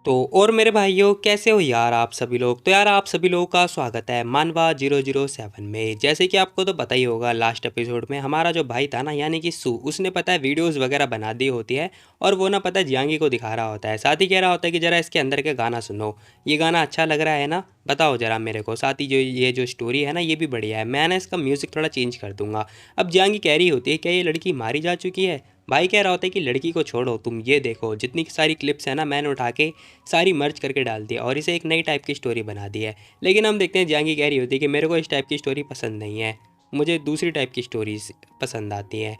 तो और मेरे भाइयों कैसे हो यार आप सभी लोग। तो यार आप सभी लोगों का स्वागत है मानवा 007 में। जैसे कि आपको तो पता ही होगा लास्ट एपिसोड में हमारा जो भाई था ना यानी कि सू, उसने पता है वीडियोस वगैरह बना दी होती है और वो ना पता है जियांगी को दिखा रहा होता है। साथ ही कह रहा होता है कि ज़रा इसके अंदर के गाना सुनो, ये गाना अच्छा लग रहा है ना, बताओ ज़रा मेरे को। साथ ही जो ये जो स्टोरी है ना ये भी बढ़िया है, मैं ना इसका म्यूज़िक थोड़ा चेंज कर दूंगा। अब जियांगी कह रही होती है क्या ये लड़की मारी जा चुकी है। भाई कह रहा होता है कि लड़की को छोड़ो, तुम ये देखो जितनी सारी क्लिप्स है ना मैंने उठा के सारी मर्ज करके डाल दिया और इसे एक नई टाइप की स्टोरी बना दी है। लेकिन हम देखते हैं जियांगी कह रही होती है कि मेरे को इस टाइप की स्टोरी पसंद नहीं है, मुझे दूसरी टाइप की स्टोरीज पसंद आती हैं।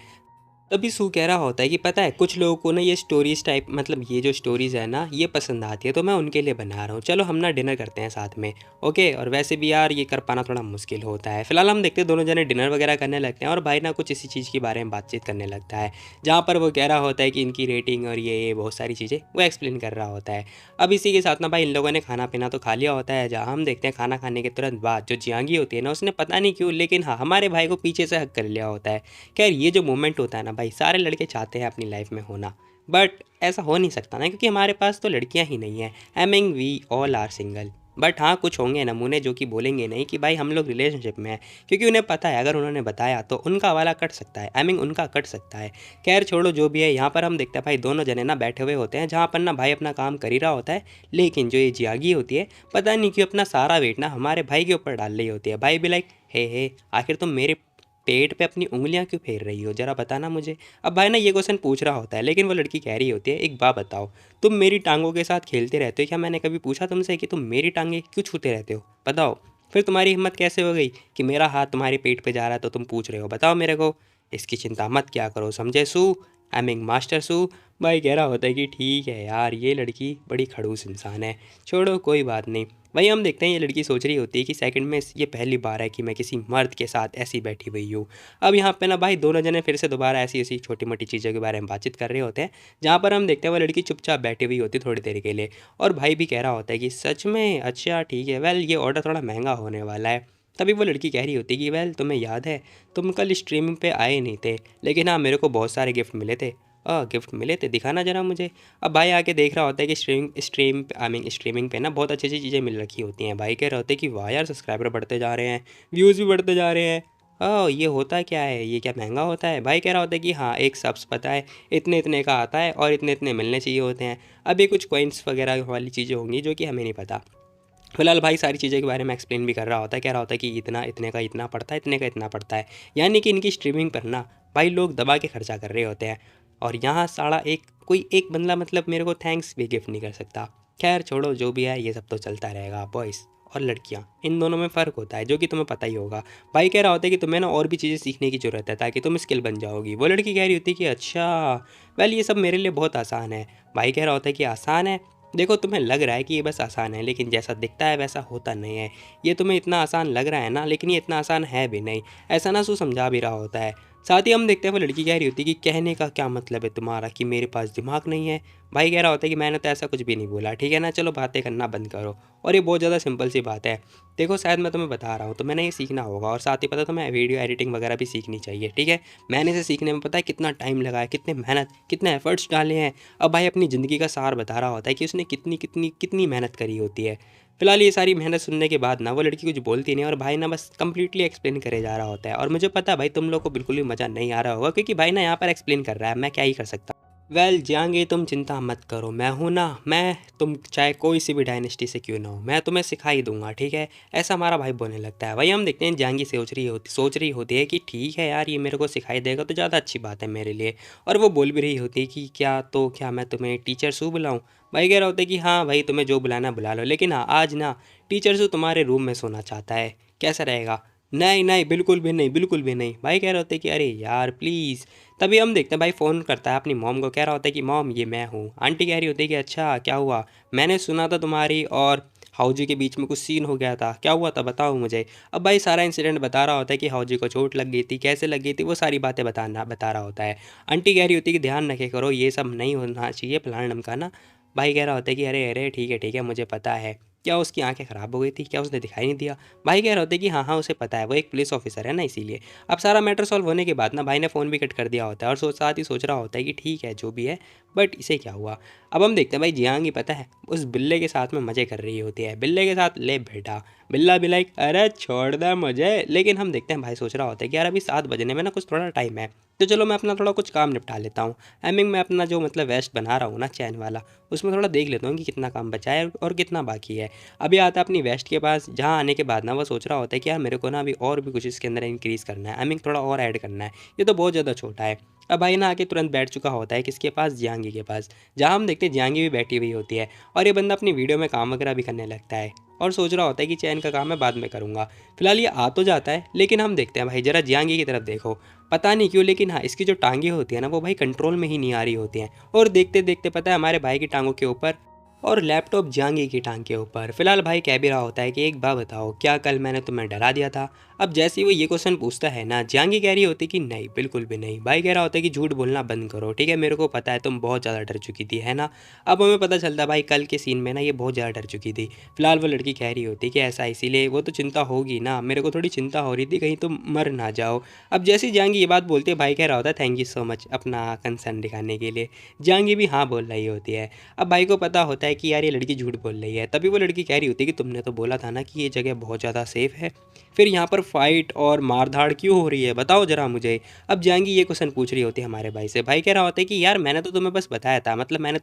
तभी सू कह रहा होता है कि पता है कुछ लोगों को ना ये स्टोरीज टाइप मतलब ये जो स्टोरीज़ है ना ये पसंद आती है, तो मैं उनके लिए बना रहा हूँ, चलो हम ना डिनर करते हैं साथ में। ओके, और वैसे भी यार ये कर पाना थोड़ा मुश्किल होता है। फिलहाल हम देखते हैं दोनों जने डिनर वगैरह करने लगते हैं और भाई ना कुछ इसी चीज़ के बारे में बातचीत करने लगता है, जहाँ पर वो कह रहा होता है कि इनकी रेटिंग और ये बहुत सारी चीज़ें वो एक्सप्लेन कर रहा होता है। अब इसी के साथ ना भाई इन लोगों ने खाना पीना तो खा लिया होता है, जहाँ हम देखते हैं खाना खाने के तुरंत बाद जो जियांगी होती है ना उसने पता नहीं क्यों लेकिन हाँ हमारे भाई को पीछे से हक कर लिया होता है। खैर ये जो मोमेंट होता है ना भाई सारे लड़के चाहते हैं अपनी लाइफ में होना, बट ऐसा हो नहीं सकता ना क्योंकि हमारे पास तो लड़कियां ही नहीं हैं। I mean we all are single. But हाँ कुछ होंगे नमूने जो कि बोलेंगे नहीं कि भाई हम लोग रिलेशनशिप में हैं, क्योंकि उन्हें पता है अगर उन्होंने बताया तो उनका वाला कट सकता है, आई मीन उनका कट सकता है। खैर छोड़ो जो भी है, यहाँ पर हम देखते हैं भाई दोनों जने ना बैठे हुए होते हैं, जहाँ पर ना भाई अपना काम कर ही रहा होता है, लेकिन जो ये जियागी होती है पता नहीं क्यों अपना सारा वेट ना हमारे भाई के ऊपर डाल रही होती है। भाई भी लाइक हे आखिर तुम मेरे पेट पे अपनी उंगलियां क्यों फेर रही हो, जरा बताना मुझे। अब भाई ना ये क्वेश्चन पूछ रहा होता है, लेकिन वो लड़की कह रही होती है एक बात बताओ, तुम मेरी टांगों के साथ खेलते रहते हो क्या, मैंने कभी पूछा तुमसे कि तुम मेरी टांगें क्यों छूते रहते हो, बताओ। फिर तुम्हारी हिम्मत कैसे हो गई कि मेरा हाथ तुम्हारे पेट पे जा रहा है तो तुम पूछ रहे हो, बताओ मेरे को। इसकी चिंता मत क्या करो, समझे सू, आई मीन मास्टर सू। भाई कह रहा होता है कि ठीक है यार ये लड़की बड़ी खड़ूस इंसान है, छोड़ो कोई बात नहीं। वहीं हम देखते हैं ये लड़की सोच रही होती है कि सेकंड में ये पहली बार है कि मैं किसी मर्द के साथ ऐसी बैठी हुई हूँ। अब यहाँ पे ना भाई दोनों जने फिर से दोबारा ऐसी ऐसी छोटी मोटी चीज़ों के बारे में बातचीत कर रहे होते हैं, जहाँ पर हम देखते हैं वो लड़की चुपचाप बैठी हुई होती है थोड़ी देर के लिए। और भाई भी कह रहा होता है कि सच में, अच्छा ठीक है, वेल ये ऑर्डर थोड़ा महंगा होने वाला है। तभी वो लड़की कह रही होती है कि वेल तुम्हें याद है तुम कल स्ट्रीमिंग पे आए नहीं थे, लेकिन हाँ मेरे को बहुत सारे गिफ्ट मिले थे। गिफ्ट मिले थे, दिखाना जरा मुझे। अब भाई आके देख रहा होता है कि स्ट्रीमिंग पे ना बहुत अच्छी अच्छी चीज़ें मिल रखी होती हैं। भाई कह रहे होते हैं कि वाह यार सब्सक्राइबर बढ़ते जा रहे हैं, व्यूज़ भी बढ़ते जा रहे हैं। ये होता क्या है, ये क्या महंगा होता है। भाई कह रहा होता है कि हाँ एक सब्स पता है इतने इतने का आता है और इतने इतने मिलने चाहिए होते हैं। अब ये कुछ कॉइन्स वगैरह वाली चीज़ें होंगी जो कि हमें नहीं पता। फिलहाल भाई सारी चीज़ों के बारे में एक्सप्लेन भी कर रहा होता है, कह रहा होता है कि इतना इतने का इतना पड़ता है, इतने का इतना पड़ता है। यानी कि इनकी स्ट्रीमिंग पर ना भाई लोग दबा के खर्चा कर रहे होते हैं, और यहाँ साढ़ा एक कोई एक बंदा मतलब मेरे को थैंक्स भी गिफ्ट नहीं कर सकता। खैर छोड़ो जो भी है, ये सब तो चलता रहेगा। बॉयज़ और लड़कियाँ इन दोनों में फ़र्क होता है जो कि तुम्हें पता ही होगा। भाई कह रहा होता है कि तुम्हें ना और भी चीज़ें सीखने की ज़रूरत है ताकि तुम स्किल बन जाओगी। वो लड़की कह रही होती है कि अच्छा वेल ये सब मेरे लिए बहुत आसान है। भाई कह रहा होता है कि आसान है, देखो तुम्हें लग रहा है कि ये बस आसान है, लेकिन जैसा दिखता है वैसा होता नहीं है। ये तुम्हें इतना आसान लग रहा है ना, लेकिन ये इतना आसान है भी नहीं, ऐसा ना सू समझा भी रहा होता है। साथ ही हम देखते हैं वो लड़की कह रही होती है कि कहने का क्या मतलब है तुम्हारा कि मेरे पास दिमाग नहीं है। भाई कह रहा होता है कि मैंने तो ऐसा कुछ भी नहीं बोला, ठीक है ना, चलो बातें करना बंद करो। और ये बहुत ज़्यादा सिंपल सी बात है, देखो शायद मैं तुम्हें बता रहा हूँ तो मैंने ये सीखना होगा, और साथ ही पता तुम्हें वीडियो एडिटिंग वगैरह भी सीखनी चाहिए, ठीक है। मैंने इसे सीखने में पता है कितना टाइम लगा है, कितने मेहनत कितने एफर्ट्स डाले हैं। अब भाई अपनी ज़िंदगी का सार बता रहा होता है कि उसने कितनी कितनी कितनी मेहनत करी होती है। फिलहाल ये सारी मेहनत सुनने के बाद ना वो लड़की कुछ बोलती नहीं, और भाई ना बस कंप्लीटली एक्सप्लेन करे जा रहा होता है। और मुझे पता है भाई तुम लोग को बिल्कुल भी मज़ा नहीं आ रहा होगा, क्योंकि भाई ना यहाँ पर एक्सप्लेन कर रहा है, मैं क्या ही कर सकता। वेल जाएंगे, तुम चिंता मत करो, मैं हूँ ना, मैं तुम चाहे कोई सी भी डायनेस्टी से क्यों ना हो, मैं तुम्हें सिखा ही दूंगा, ठीक है। ऐसा हमारा भाई बोलने लगता है। वही हम देखते हैं जहांगी सोच रही होती है कि ठीक है यार ये मेरे को सिखाई देगा तो ज़्यादा अच्छी बात है मेरे लिए। और वो बोल भी रही होती है कि क्या, तो क्या मैं तुम्हें टीचर सू बुलाऊँ। भाई कह रहा होता है कि हाँ भाई तुम्हें जो बुलाना बुला लो, लेकिन हाँ आज ना टीचर सू तुम्हारे रूम में सोना चाहता है, कैसा रहेगा। नहीं नहीं बिल्कुल भी नहीं, बिल्कुल भी नहीं। भाई कह रहे होते कि अरे यार प्लीज़। तभी हम देखते हैं भाई फ़ोन करता है अपनी मॉम को, कह रहा होता है कि मॉम ये मैं हूँ। आंटी कह रही होती है कि अच्छा क्या हुआ, मैंने सुना था तुम्हारी और हाउजी के बीच में कुछ सीन हो गया था, क्या हुआ था बताओ मुझे। अब भाई सारा इंसिडेंट बता रहा होता है कि हाउजी को चोट लग गई थी, कैसे लग गई थी, वो सारी बातें बता रहा होता है। आंटी कह रही होती है कि ध्यान रखे करो, ये सब नहीं होना चाहिए फलाना ढमकाना। भाई कह रहा होता है कि अरे अरे ठीक है मुझे पता है, क्या उसकी आंखें ख़राब हो गई थी, क्या उसने दिखाई नहीं दिया। भाई कह रहे होते कि हाँ हाँ उसे पता है, वो एक पुलिस ऑफिसर है ना इसीलिए। अब सारा मैटर सॉल्व होने के बाद ना भाई ने फ़ोन भी कट कर दिया होता है और साथ ही सोच रहा होता है कि ठीक है जो भी है, बट इसे क्या हुआ। अब हम देखते हैं भाई जियांगी पता है उस बिल्ले के साथ में मज़े कर रही होती है, बिल्ले के साथ ले बेटा। बिल्ला भी लाइक अरे छोड़ दे मुझे, लेकिन हम देखते हैं भाई सोच रहा होता है कि यार अभी 7 बजने में ना कुछ थोड़ा टाइम है, तो चलो मैं अपना थोड़ा कुछ काम निपटा लेता हूँ। एमिंग मैं अपना जो मतलब वेस्ट बना रहा हूँ ना चैन वाला, उसमें थोड़ा देख लेता हूँ कि कितना काम बचा है और कितना बाकी है। अभी आता है अपनी वेस्ट के पास, जहाँ आने के बाद ना वो सोच रहा होता है कि यार मेरे को ना अभी और भी कुछ इसके अंदर इंक्रीज़ करना है, एमिंग थोड़ा और ऐड करना है, ये तो बहुत ज़्यादा छोटा है। अब भाई ना आके तुरंत बैठ चुका होता है किसके पास, जियांगी के पास, जहाँ हम देखते हैं जियांगी भी बैठी हुई होती है और ये बंदा अपनी वीडियो में काम वगैरह भी करने लगता है और सोच रहा होता है कि चैन का काम मैं बाद में करूँगा। फिलहाल ये आ तो जाता है, लेकिन हम देखते हैं भाई ज़रा जियांगी की तरफ देखो, पता नहीं क्यों लेकिन हाँ इसकी जो टांगे होती है ना वो भाई कंट्रोल में ही नहीं आ रही होती हैं, और देखते देखते पता है हमारे भाई की टांगों के ऊपर और लैपटॉप जियांगी की टांग के ऊपर। फिलहाल भाई कह भी रहा होता है कि एक बात बताओ, क्या कल मैंने तुम्हें डरा दिया था। अब जैसे ही वो ये क्वेश्चन पूछता है ना, जियांगी कह रही होती कि नहीं बिल्कुल भी नहीं। भाई कह रहा होता है कि झूठ बोलना बंद करो, ठीक है, मेरे को पता है तुम बहुत ज़्यादा डर चुकी थी, है ना। अब हमें पता चलता है भाई कल के सीन में ना ये बहुत ज़्यादा डर चुकी थी। फिलहाल वो लड़की कह रही होती कि ऐसा इसीलिए, वो तो चिंता होगी ना, मेरे को थोड़ी चिंता हो रही थी कहीं तुम मर ना जाओ। अब जैसे ही जियांगी ये बात बोलती है, भाई कह रहा होता है थैंक यू सो मच अपना कंसर्न दिखाने के लिए। जियांगी भी हाँ बोल रही होती है। अब भाई को पता होता है कि यार ये लड़की झूठ बोल रही है, तभी वो लड़की कह रही होती है कि तुमने तो बोला था ना कि ये जगह बहुत ज़्यादा सेफ है, फिर यहाँ पर फाइट और मारधाड़ क्यों हो रही है, बताओ ज़रा मुझे। अब जाएंगी ये क्वेश्चन पूछ रही होती है हमारे भाई से। भाई कह रहा होता है कि यार मैंने तो तुम्हें बस बताया था, मतलब मैंने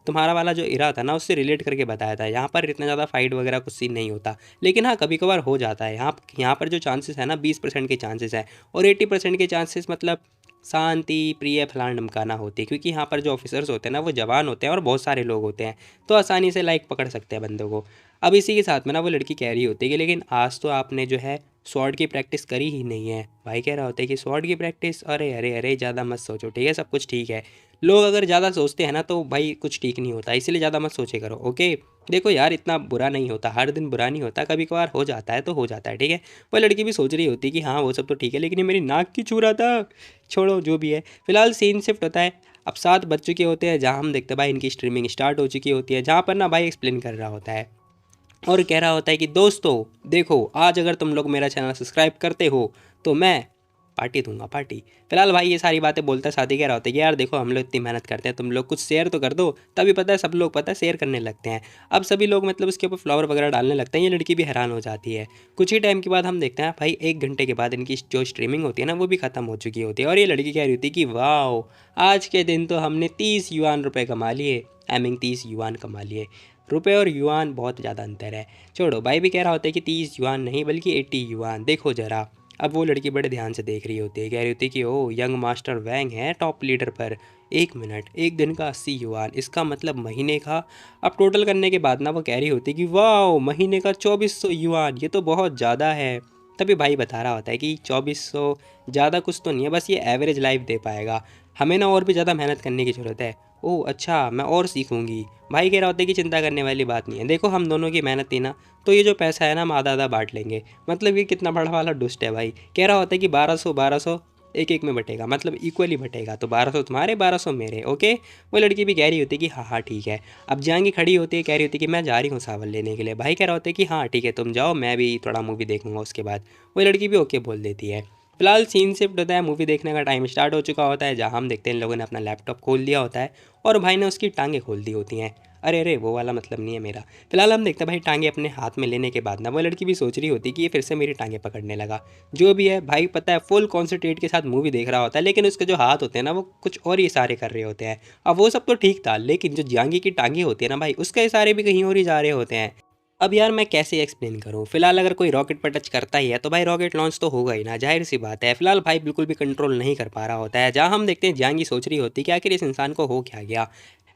तुम्हारा वाला जो इरा था ना उससे रिलेट करके बताया था, यहाँ पर इतना ज़्यादा फाइट वगैरह कुछ सीन नहीं होता, लेकिन हाँ कभी कभार हो जाता है। यहाँ पर जो चांसेस है ना 20% के चांसेस है, और 80% के चांसेस मतलब शांति प्रिय फलाना ढमकाना होती है, क्योंकि यहाँ पर जो ऑफिसर्स होते हैं ना वो जवान होते हैं और बहुत सारे लोग होते हैं, तो आसानी से लाइक पकड़ सकते हैं बंदों को। अब इसी के साथ में ना वो लड़की कह रही होती है कि लेकिन आज तो आपने जो है स्वॉर्ड की प्रैक्टिस करी ही नहीं है। भाई कह रहा होता है कि स्वॉर्ड की प्रैक्टिस, अरे अरे अरे ज़्यादा मत सोचो, ठीक है, सब कुछ ठीक है। लोग अगर ज़्यादा सोचते हैं ना तो भाई कुछ ठीक नहीं होता, इसलिए ज़्यादा मत सोचे करो, ओके। देखो यार इतना बुरा नहीं होता, हर दिन बुरा नहीं होता, कभी कभार हो जाता है तो हो जाता है, ठीक है। वो लड़की भी सोच रही होती है कि हाँ वो सब तो ठीक है, लेकिन ये मेरी नाक की छू रहा था, छोड़ो जो भी है। फिलहाल सीन शिफ्ट होता है, अब 7 बज चुके होते हैं, जहाँ हम देखते हैं भाई इनकी स्ट्रीमिंग स्टार्ट हो चुकी होती है, जहाँ पर ना भाई एक्सप्लेन कर रहा होता है और कह रहा होता है कि दोस्तों देखो आज अगर तुम लोग मेरा चैनल सब्सक्राइब करते हो तो मैं पार्टी दूंगा, पार्टी। फिलहाल भाई ये सारी बातें बोलता है, साथ ही कह रहा होता है कि यार देखो हम लोग इतनी मेहनत करते हैं, तुम लोग कुछ शेयर तो कर दो, तभी पता है सब लोग पता है शेयर करने लगते हैं। अब सभी लोग मतलब उसके ऊपर फ्लावर वगैरह डालने लगते हैं, ये लड़की भी हैरान हो जाती है। कुछ ही टाइम के बाद हम देखते हैं भाई 1 घंटे के बाद इनकी जो स्ट्रीमिंग होती है ना वो भी ख़त्म हो चुकी होती है, और ये लड़की कह रही होती है कि वाह आज के दिन तो हमने 30 युआन रुपये कमा लिए, आई मीन 30 युआन कमा लिए। रुपए और युआन बहुत ज़्यादा अंतर है, छोड़ो। भाई भी कह रहा होता है कि 30 युआन नहीं बल्कि 80 युआन, देखो ज़रा। अब वो लड़की बड़े ध्यान से देख रही होती है, कह रही होती है कि ओ यंग मास्टर वैंग है टॉप लीडर पर। 1 मिनट, एक दिन का 80 युआन, इसका मतलब महीने का। अब टोटल करने के बाद ना वो कह रही होती है कि वाह महीने का 2400 युआन, ये तो बहुत ज़्यादा है। तभी भाई बता रहा होता है कि 2400 ज़्यादा कुछ तो नहीं है, बस ये एवरेज लाइफ दे पाएगा, हमें ना और भी ज़्यादा मेहनत करने की ज़रूरत है। ओह अच्छा मैं और सीखूंगी। भाई कह रहा होता है कि चिंता करने वाली बात नहीं है, देखो हम दोनों की मेहनत थी ना तो ये जो पैसा है ना हम आधा आधा बांट लेंगे। मतलब ये कितना बड़ा वाला दुष्ट है भाई। कह रहा होता है कि 1200 एक एक में बटेगा, मतलब इक्वली बटेगा, तो 1200 तुम्हारे 1200 मेरे, ओके। वो लड़की भी कह रही होती है कि हाँ हाँ ठीक है। अब जाएंगी खड़ी होती है, कह रही होती है कि मैं जा रही हूँ सावन लेने के लिए। भाई कह रहा होता है कि हाँ ठीक है तुम जाओ, मैं भी थोड़ा मूवी देखूंगा उसके बाद। वो लड़की भी ओके बोल देती है। फिलहाल सीन शिफ्ट होता है, मूवी देखने का टाइम स्टार्ट हो चुका होता है, जहाँ हम देखते हैं इन लोगों ने अपना लैपटॉप खोल दिया होता है और भाई ने उसकी टांगें खोल दी होती हैं। अरे अरे वो वाला मतलब नहीं है मेरा। फिलहाल हम देखते हैं भाई टांगे अपने हाथ में लेने के बाद ना वो लड़की भी सोच रही होती है कि ये फिर से मेरी टांगे पकड़ने लगा। जो भी है भाई पता है फुल कॉन्सेंट्रेट के साथ मूवी देख रहा होता है, लेकिन उसके जो हाथ होते हैं ना वो कुछ और ही इशारे कर रहे होते हैं। अब वो सब तो ठीक था, लेकिन जो जियांगी की टांगे होती है ना भाई उसका इशारे भी कहीं और ही जा रहे होते हैं। अब यार मैं कैसे एक्सप्लेन करूँ। फिलहाल अगर कोई रॉकेट पर टच करता ही है तो भाई रॉकेट लॉन्च तो होगा ही ना, जाहिर सी बात है। फिलहाल भाई बिल्कुल भी कंट्रोल नहीं कर पा रहा होता है, जहाँ हम देखते हैं जियांगी सोच रही होती है कि आखिर इस इंसान को हो क्या गया।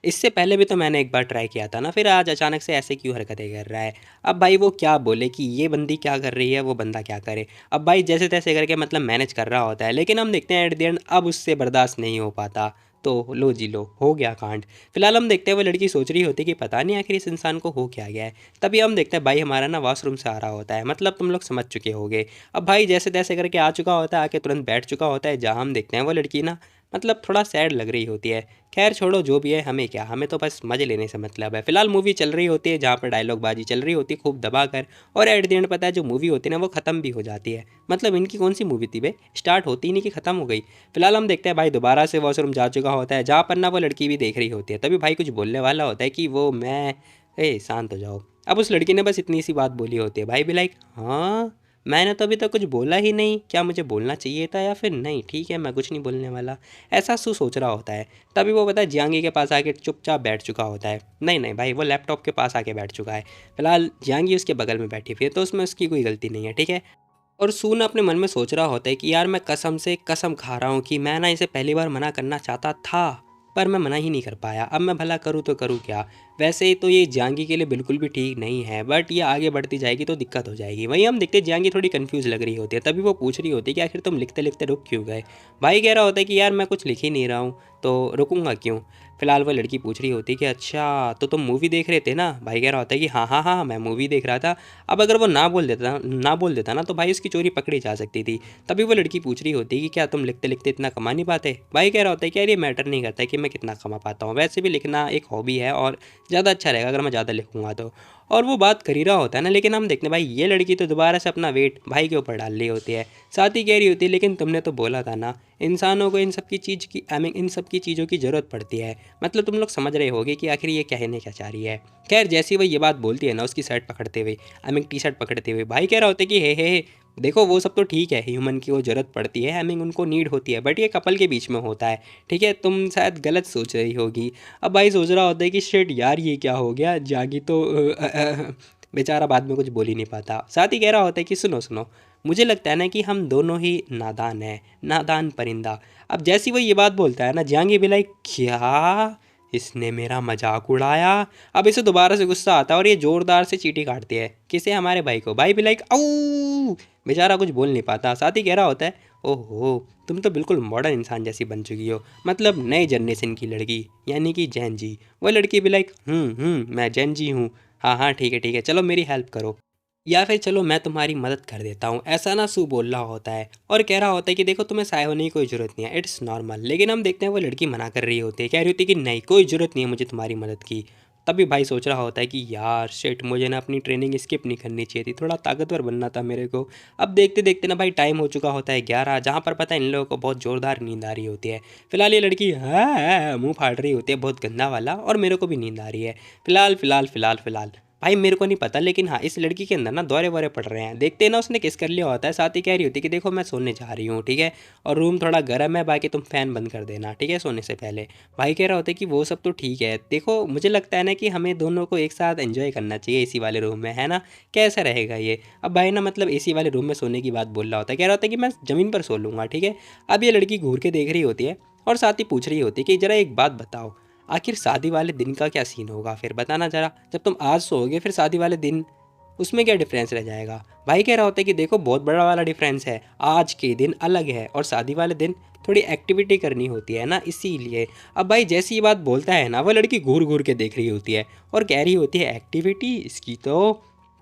इससे पहले भी तो मैंने एक बार ट्राई किया था ना, फिर आज अचानक से ऐसे क्यों हरकतें कर रहा है। अब भाई वो क्या बोले कि ये बंदी क्या कर रही है, वो बंदा क्या करे। अब भाई जैसे तैसे करके मतलब मैनेज कर रहा होता है, लेकिन हम देखते हैं एट द एंड अब उससे बर्दाश्त नहीं हो पाता, तो लो जी लो हो गया कांड। फिलहाल हम देखते हैं वो लड़की सोच रही होती है कि पता नहीं आखिर इस इंसान को हो क्या गया है। तभी हम देखते हैं भाई हमारा ना वॉशरूम से आ रहा होता है, मतलब तुम लोग समझ चुके होगे। अब भाई जैसे तैसे करके आ चुका होता है, आके तुरंत बैठ चुका होता है, जहाँ हम देखते हैं वो लड़की ना मतलब थोड़ा सैड लग रही होती है। खैर छोड़ो, जो भी है हमें क्या, हमें तो बस मज़े लेने से मतलब है। फिलहाल मूवी चल रही होती है जहाँ पर डायलॉग बाजी चल रही होती है खूब दबाकर, और एट द एंड पता है जो मूवी होती है ना वो ख़त्म भी हो जाती है। मतलब इनकी कौन सी मूवी थी बे, स्टार्ट होती ही नहीं कि ख़त्म हो गई। फिलहाल हम देखते हैं भाई दोबारा से वॉशरूम जा चुका होता है, जहाँ पर ना वो लड़की भी देख रही होती है। तभी भाई कुछ बोलने वाला होता है कि वो मैं, ए शांत हो जाओ। अब उस लड़की ने बस इतनी सी बात बोली होती है। भाई भी लाइक हाँ, मैंने तो अभी तक कुछ बोला ही नहीं, क्या मुझे बोलना चाहिए था या फिर नहीं, ठीक है मैं कुछ नहीं बोलने वाला, ऐसा सू सोच रहा होता है। तभी वो पता है जियांगी के पास आके चुपचाप बैठ चुका होता है। नहीं नहीं भाई, वो लैपटॉप के पास आके बैठ चुका है। फिलहाल जियांगी उसके बगल में बैठी हुई है, तो उसमें उसकी कोई गलती नहीं है, ठीक है। और सून अपने मन में सोच रहा होता है कि यार मैं कसम से कसम खा रहा हूँ कि मैं ना इसे पहली बार मना करना चाहता था, पर मैं मना ही नहीं कर पाया। अब मैं भला करूँ तो करूँ क्या। वैसे तो ये जियांगी के लिए बिल्कुल भी ठीक नहीं है, बट ये आगे बढ़ती जाएगी तो दिक्कत हो जाएगी। वहीं हम देखते जियांगी थोड़ी कंफ्यूज लग रही होती है। तभी वो पूछ रही होती है कि आखिर तुम लिखते लिखते रुक क्यों गए। भाई कह रहा होता है कि यार मैं कुछ लिख ही नहीं रहा हूँ, तो रुकूंगा क्यों। फिलहाल वो लड़की पूछ रही होती है कि अच्छा तो तुम मूवी देख रहे थे ना। भाई कह रहा होता है कि हाँ हाँ हाँ मैं मूवी देख रहा था। अब अगर वो ना बोल देता ना तो भाई उसकी चोरी पकड़ी जा सकती थी। तभी वो लड़की पूछ रही होती कि क्या तुम लिखते लिखते इतना कमा नहीं पाते। भाई कह रहा होता है कि यार ये मैटर नहीं करता है कि मैं कितना कमा पाता हूँ, वैसे भी लिखना एक हॉबी है और ज़्यादा अच्छा रहेगा अगर मैं ज़्यादा लिखूंगा तो। और वो बात कर ही रहा होता है ना, लेकिन हम देखते हैं भाई ये लड़की तो दोबारा से अपना वेट भाई के ऊपर डाल रही होती है। साथ ही कह रही होती है लेकिन तुमने तो बोला था ना इंसानों को इन सब की चीज़ की, आई मीन इन सब की चीज़ों की ज़रूरत पड़ती है। मतलब तुम लोग समझ रहे होगे कि आखिर ये कहने क्या चाह रही है। खैर जैसी वो ये बात बोलती है ना, उसकी शर्ट पकड़ते हुए, आई मीन टी शर्ट पकड़ते हुए, भाई कह रहा होता है कि हे देखो वो सब तो ठीक है, ह्यूमन की वो ज़रूरत पड़ती है, आई मीन उनको नीड होती है, बट ये कपल के बीच में होता है, ठीक है। तुम शायद गलत सोच रही होगी। अब भाई सोच रहा होता है कि शिट यार ये क्या हो गया, जागी तो बेचारा बाद में कुछ बोल ही नहीं पाता। साथ ही कह रहा होता है कि सुनो सुनो, मुझे लगता है ना कि हम दोनों ही नादान हैं, नादान परिंदा। अब जैसी वो ये बात बोलता है ना, जाएंगे भी लाइक क्या, इसने मेरा मजाक उड़ाया। अब इसे दोबारा से गुस्सा आता है और ये जोरदार से चींटी काटती है। किसे, हमारे भाई को। भाई भी लाइक आऊ, बेचारा कुछ बोल नहीं पाता। साथ ही कह रहा होता है ओहो तुम तो बिल्कुल मॉडर्न इंसान जैसी बन चुकी हो, मतलब नए जनरेशन की लड़की, यानी कि जैन जी। वो लड़की भी लाइक मैं जैन जी हूँ। हाँ हाँ ठीक है चलो मेरी हेल्प करो, या फिर चलो मैं तुम्हारी मदद कर देता हूँ, ऐसा ना सू बोल रहा होता है। और कह रहा होता है कि देखो तुम्हें साय होने की कोई ज़रूरत नहीं है, इट्स नॉर्मल। लेकिन हम देखते हैं वो लड़की मना कर रही होती है, कह रही होती है कि नहीं कोई ज़रूरत नहीं है मुझे तुम्हारी मदद की। तभी भाई सोच रहा होता है कि यार शिट, मुझे ना अपनी ट्रेनिंग स्किप नहीं करनी चाहिए थी, थोड़ा ताकतवर बनना था मेरे को। अब देखते देखते ना भाई टाइम हो चुका होता है 11, जहाँ पर पता है इन लोगों को बहुत ज़ोरदार नींद आ रही होती है। फिलहाल ये लड़की मुंह फाड़ रही होती है बहुत गंदा वाला, और मेरे को भी नींद आ रही है। फिलहाल फिलहाल फिलहाल फिलहाल भाई मेरे को नहीं पता, लेकिन हाँ इस लड़की के अंदर ना दौरे वौरे पड़ रहे हैं। देखते हैं ना उसने किस कर लिया होता है। साथ ही कह रही होती है कि देखो मैं सोने जा रही हूँ, ठीक है, और रूम थोड़ा गर्म है, बाकी तुम फ़ैन बंद कर देना, ठीक है, सोने से पहले। भाई कह रहा होता है कि वो सब तो ठीक है, देखो मुझे लगता है ना कि हमें दोनों को एक साथ एंजॉय करना चाहिए एसी वाले रूम में, है ना, कैसा रहेगा ये। अब भाई ना मतलब एसी वाले रूम में सोने की बात बोल रहा होता है, कह रहा होता है कि मैं ज़मीन पर सो लूँगा, ठीक है। अब ये लड़की घूर के देख रही होती है और साथ ही पूछ रही होती है कि ज़रा एक बात बताओ, आखिर शादी वाले दिन का क्या सीन होगा, फिर बताना ज़रा। जब तुम आज सोओगे फिर शादी वाले दिन उसमें क्या डिफरेंस रह जाएगा। भाई कह रहा होता है कि देखो बहुत बड़ा वाला डिफरेंस है, आज के दिन अलग है और शादी वाले दिन थोड़ी एक्टिविटी करनी होती है ना, इसीलिए। अब भाई जैसी ये बात बोलता है ना, वो लड़की घूर घूर के देख रही होती है और कह रही होती है एक्टिविटी इसकी तो,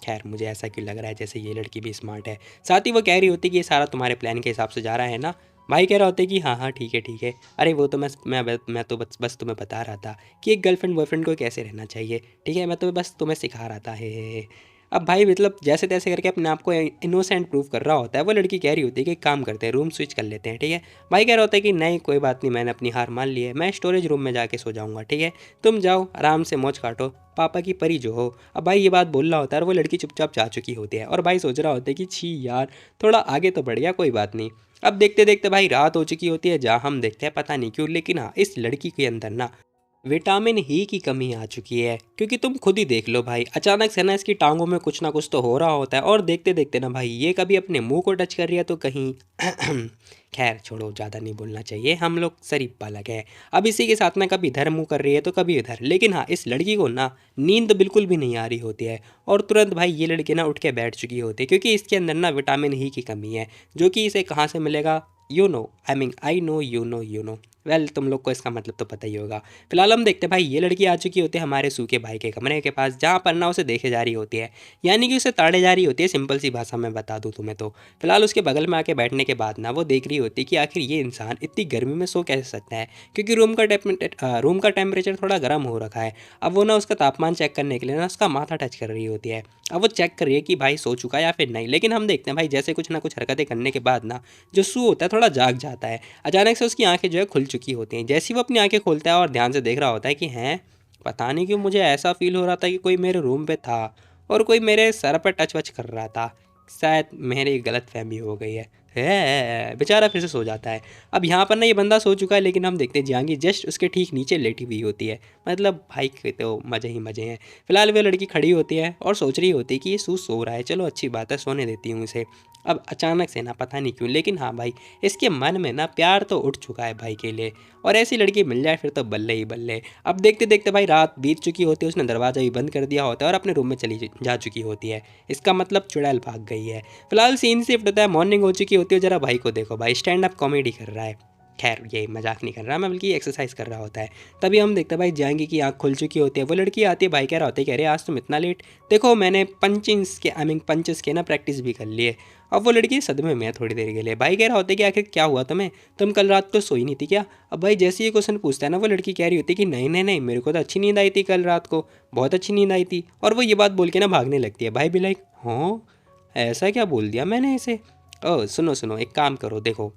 खैर मुझे ऐसा क्यों लग रहा है जैसे ये लड़की भी स्मार्ट है। साथ ही वो कह रही होती है कि ये सारा तुम्हारे प्लान के हिसाब से जा रहा है ना। भाई कह रहा होता है कि हाँ हाँ ठीक है ठीक है, अरे वो तो मैं तो बस तुम्हें बता रहा था कि एक गर्लफ्रेंड बॉयफ्रेंड को कैसे रहना चाहिए, ठीक है, मैं तो बस तुम्हें सिखा रहा था हे। अब भाई मतलब जैसे तैसे करके अपने आप को इनोसेंट प्रूव कर रहा होता है। वो लड़की कह रही होती है कि एक काम करते हैं रूम स्विच कर लेते हैं, ठीक है। भाई कह रहा होता है कि नहीं कोई बात नहीं, मैंने अपनी हार मान ली है, मैं स्टोरेज रूम में जाके सो जाऊँगा, ठीक है, तुम जाओ आराम से मौज काटो, पापा की परी जो हो। अब भाई ये बात बोल रहा होता है और वो लड़की चुपचाप जा चुकी होती है। और भाई सोच रहा होता है कि छी यार, थोड़ा आगे तो बढ़ गया, कोई बात नहीं। अब देखते देखते भाई रात हो चुकी होती है, जहाँ हम देखते हैं पता नहीं क्यों, लेकिन हाँ इस लड़की के अंदर ना विटामिन ही की कमी आ चुकी है। क्योंकि तुम खुद ही देख लो भाई, अचानक से ना इसकी टांगों में कुछ ना कुछ तो हो रहा होता है, और देखते देखते ना भाई ये कभी अपने मुंह को टच कर रही है तो कहीं खैर छोड़ो, ज़्यादा नहीं बोलना चाहिए, हम लोग शरीफ बालक है। अब इसी के साथ ना कभी इधर मुंह कर रही है तो कभी इधर। लेकिन हाँ इस लड़की को ना नींद बिल्कुल भी नहीं आ रही होती है, और तुरंत भाई ये लड़की ना उठ के बैठ चुकी होती है, क्योंकि इसके अंदर ना विटामिन ही की कमी है, जो कि इसे कहाँ से मिलेगा, you know, I mean I know, you know, well तुम लोग को इसका मतलब तो पता ही होगा। फिलहाल हम देखते हैं भाई ये लड़की आ चुकी होती है हमारे सू के भाई के कमरे के पास, जहाँ पर ना उसे देखे जा रही होती है, यानी कि उसे ताड़े जा रही होती है, सिंपल सी भाषा में बता दूँ तुम्हें तो। फिलहाल उसके बगल में आके बैठने के बाद ना वो देख रही होती है कि आखिर ये इंसान इतनी गर्मी में सो कैसे सकता है, क्योंकि रूम का टेम्परेचर थोड़ा गर्म हो रखा है। अब वो ना उसका तापमान चेक करने के लिए ना उसका माथा टच कर रही होती है। अब वो चेक कर रही है कि भाई सो चुका है या फिर नहीं, लेकिन हम देखते हैं भाई जैसे कुछ ना कुछ हरकतें करने के बाद ना जो सू होता है थोड़ा जाग जाता है। अचानक से उसकी आंखें जो है खुल चुकी होती हैं। जैसे ही वो अपनी आंखें खोलता है और ध्यान से देख रहा होता है कि हैं, पता नहीं क्यों मुझे ऐसा फील हो रहा था कि कोई मेरे रूम पे था और कोई मेरे सर पर टच वच कर रहा था। शायद मेरी गलत फहमी हो गई है। बेचारा फिर से सो जाता है। अब यहाँ पर ना ये बंदा सो चुका है, लेकिन हम देखते हैं जहांगीर जस्ट उसके ठीक नीचे लेटी हुई होती है। मतलब भाई के तो मज़े ही मज़े हैं। फिलहाल वो लड़की खड़ी होती है और सोच रही होती है कि ये सो रहा है, चलो अच्छी बात है, सोने देती हूँ इसे। अब अचानक से ना पता नहीं क्यों, लेकिन हाँ भाई इसके मन में ना प्यार तो उठ चुका है भाई के लिए, और ऐसी लड़की मिल जाए फिर तो बल्ले ही बल्ले। अब देखते देखते भाई रात बीत चुकी होती है, उसने दरवाज़ा भी बंद कर दिया होता है और अपने रूम में चली जा चुकी होती है। इसका मतलब चुड़ैल भाग गई है। फिलहाल सीन शिफ्ट होता है, मॉर्निंग हो चुकी होती है। जरा भाई को देखो, भाई स्टैंड अप कॉमेडी कर रहा है। खैर ये मजाक नहीं कर रहा मैं, बल्कि एक्सरसाइज कर रहा होता है। तभी हम देखते हैं भाई जहांगीर की आँख खुल चुकी होती है। वो लड़की आती है, भाई कह रहा होता है कि अरे आज तुम इतना लेट, देखो मैंने पंचेस के ना प्रैक्टिस भी कर लिए। अब वो लड़की सदमे में है थोड़ी देर के लिए। भाई कह रहा होता है कि आखिर क्या हुआ तुम्हें, तुम कल रात को सोई नहीं थी क्या। अब भाई जैसे ये क्वेश्चन पूछता है ना, वो लड़की कह रही होती है कि नहीं नहीं नहीं, मेरे को तो अच्छी नींद आई थी कल रात को, बहुत अच्छी नींद आई थी। और वो ये बात बोल के ना भागने लगती है। भाई भी लाइक हाँ ऐसा क्या बोल दिया मैंने इसे। ओ सुनो सुनो, एक काम करो, देखो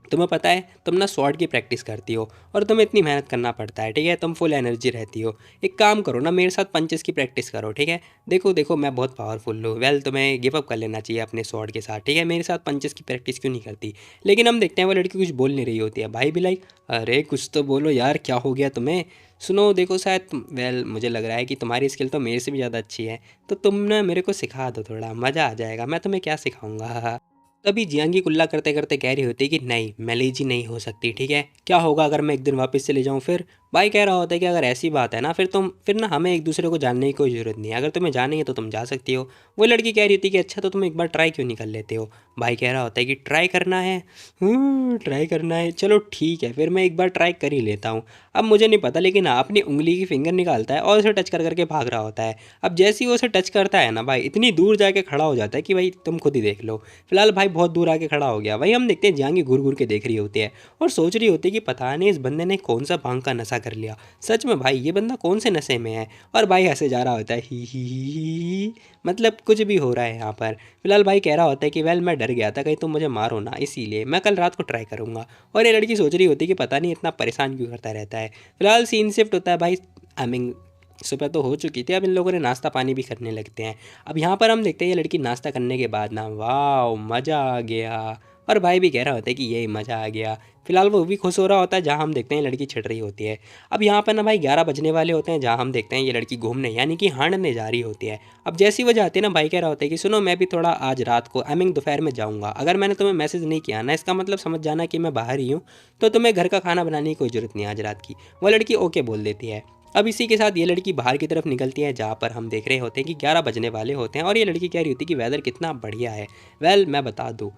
तुम्हें पता है तुम ना स्वॉर्ड की प्रैक्टिस करती हो और तुम्हें इतनी मेहनत करना पड़ता है, ठीक है, तुम फुल एनर्जी रहती हो। एक काम करो ना, मेरे साथ पंचेस की प्रैक्टिस करो, ठीक है। देखो देखो मैं बहुत पावरफुल हूँ, वेल तुम्हें गिव अप कर लेना चाहिए अपने स्वॉर्ड के साथ, ठीक है। मेरे साथ पंचेस की प्रैक्टिस क्यों नहीं करती। लेकिन हम देखते हैं वो लड़की कुछ बोल नहीं रही होती है। भाई भी लाइक अरे कुछ तो बोलो यार, क्या हो गया तुम्हें। सुनो देखो शायद वेल मुझे लग रहा है कि तुम्हारी स्किल तो मेरे से भी ज़्यादा अच्छी है, तो तुम ना मेरे को सिखा दो, थोड़ा मज़ा आ जाएगा। मैं तुम्हें क्या सिखाऊंगा। तभी जियांगी कुल्ला करते करते कह रही होती कि नहीं मैं लेजी नहीं हो सकती, ठीक है। क्या होगा अगर मैं एक दिन वापस चले जाऊँ फिर। भाई कह रहा होता है कि अगर ऐसी बात है ना फिर ना हमें एक दूसरे को जानने की कोई ज़रूरत नहीं है, अगर तुम्हें जानी है तो तुम जा सकती हो। वो लड़की कह रही होती कि अच्छा तो तुम एक बार ट्राई क्यों नहीं कर लेते हो। भाई कह रहा होता है कि ट्राई करना है, ट्राई करना है, चलो ठीक है फिर मैं एक बार ट्राई कर ही लेता हूँ। अब मुझे नहीं पता, लेकिन हाँ अपनी उंगली की फिंगर निकालता है और उसे टच कर करके भाग रहा होता है। अब जैसे ही वो उसे टच करता है ना भाई, इतनी दूर जाके खड़ा हो जाता है कि भाई तुम खुद ही देख लो। फिलहाल भाई बहुत दूर आके खड़ा हो गया। वही हम देखते हैं जहांगीर घूर घूर के देख रही होती है और सोच रही होती है कि पता नहीं इस बंदे ने कौन सा भांग का नशा कर लिया। सच में भाई ये बंदा कौन से नशे में है। और भाई हंसे जा रहा होता है ही, मतलब कुछ भी हो रहा है यहाँ पर। फिलहाल भाई कह रहा होता है कि वेल मैं डर गया था कहीं तुम मुझे मारो ना, इसीलिए मैं कल रात को ट्राई करूँगा। और ये लड़की सोच रही होती है कि पता नहीं इतना परेशान क्यों करता रहता है। फिलहाल सीन शिफ्ट होता है भाई, आई मीन सुबह तो हो चुकी थी, अब इन लोगों ने नाश्ता पानी भी करने लगते हैं। अब यहाँ पर हम देखते हैं ये लड़की नाश्ता करने के बाद ना वाह मज़ा आ गया, और भाई भी कह रहा होता है कि यही मज़ा आ गया। फिलहाल वो भी खुश हो रहा होता है, जहाँ हम देखते हैं लड़की छिड़ रही होती है। अब यहाँ पर ना भाई 11 बजने वाले होते हैं, जहाँ हम देखते हैं ये लड़की घूमने यानी कि हांडने जा रही होती है। अब जैसी वो जाती है ना, भाई कह रहा होता है कि सुनो मैं भी थोड़ा आज रात को आई मीन दोपहर में जाऊँगा, अगर मैंने तुम्हें मैसेज नहीं किया ना इसका मतलब समझ जाना कि मैं बाहर ही हूँ, तो तुम्हें घर का खाना बनाने की कोई ज़रूरत नहीं आज रात की। वो लड़की ओके बोल देती है। अब इसी के साथ ये लड़की बाहर की तरफ निकलती है, जहाँ पर हम देख रहे होते हैं कि 11 बजने वाले होते हैं और ये लड़की कह रही होती है कि वेदर कितना बढ़िया है। वेल मैं बता दूँ,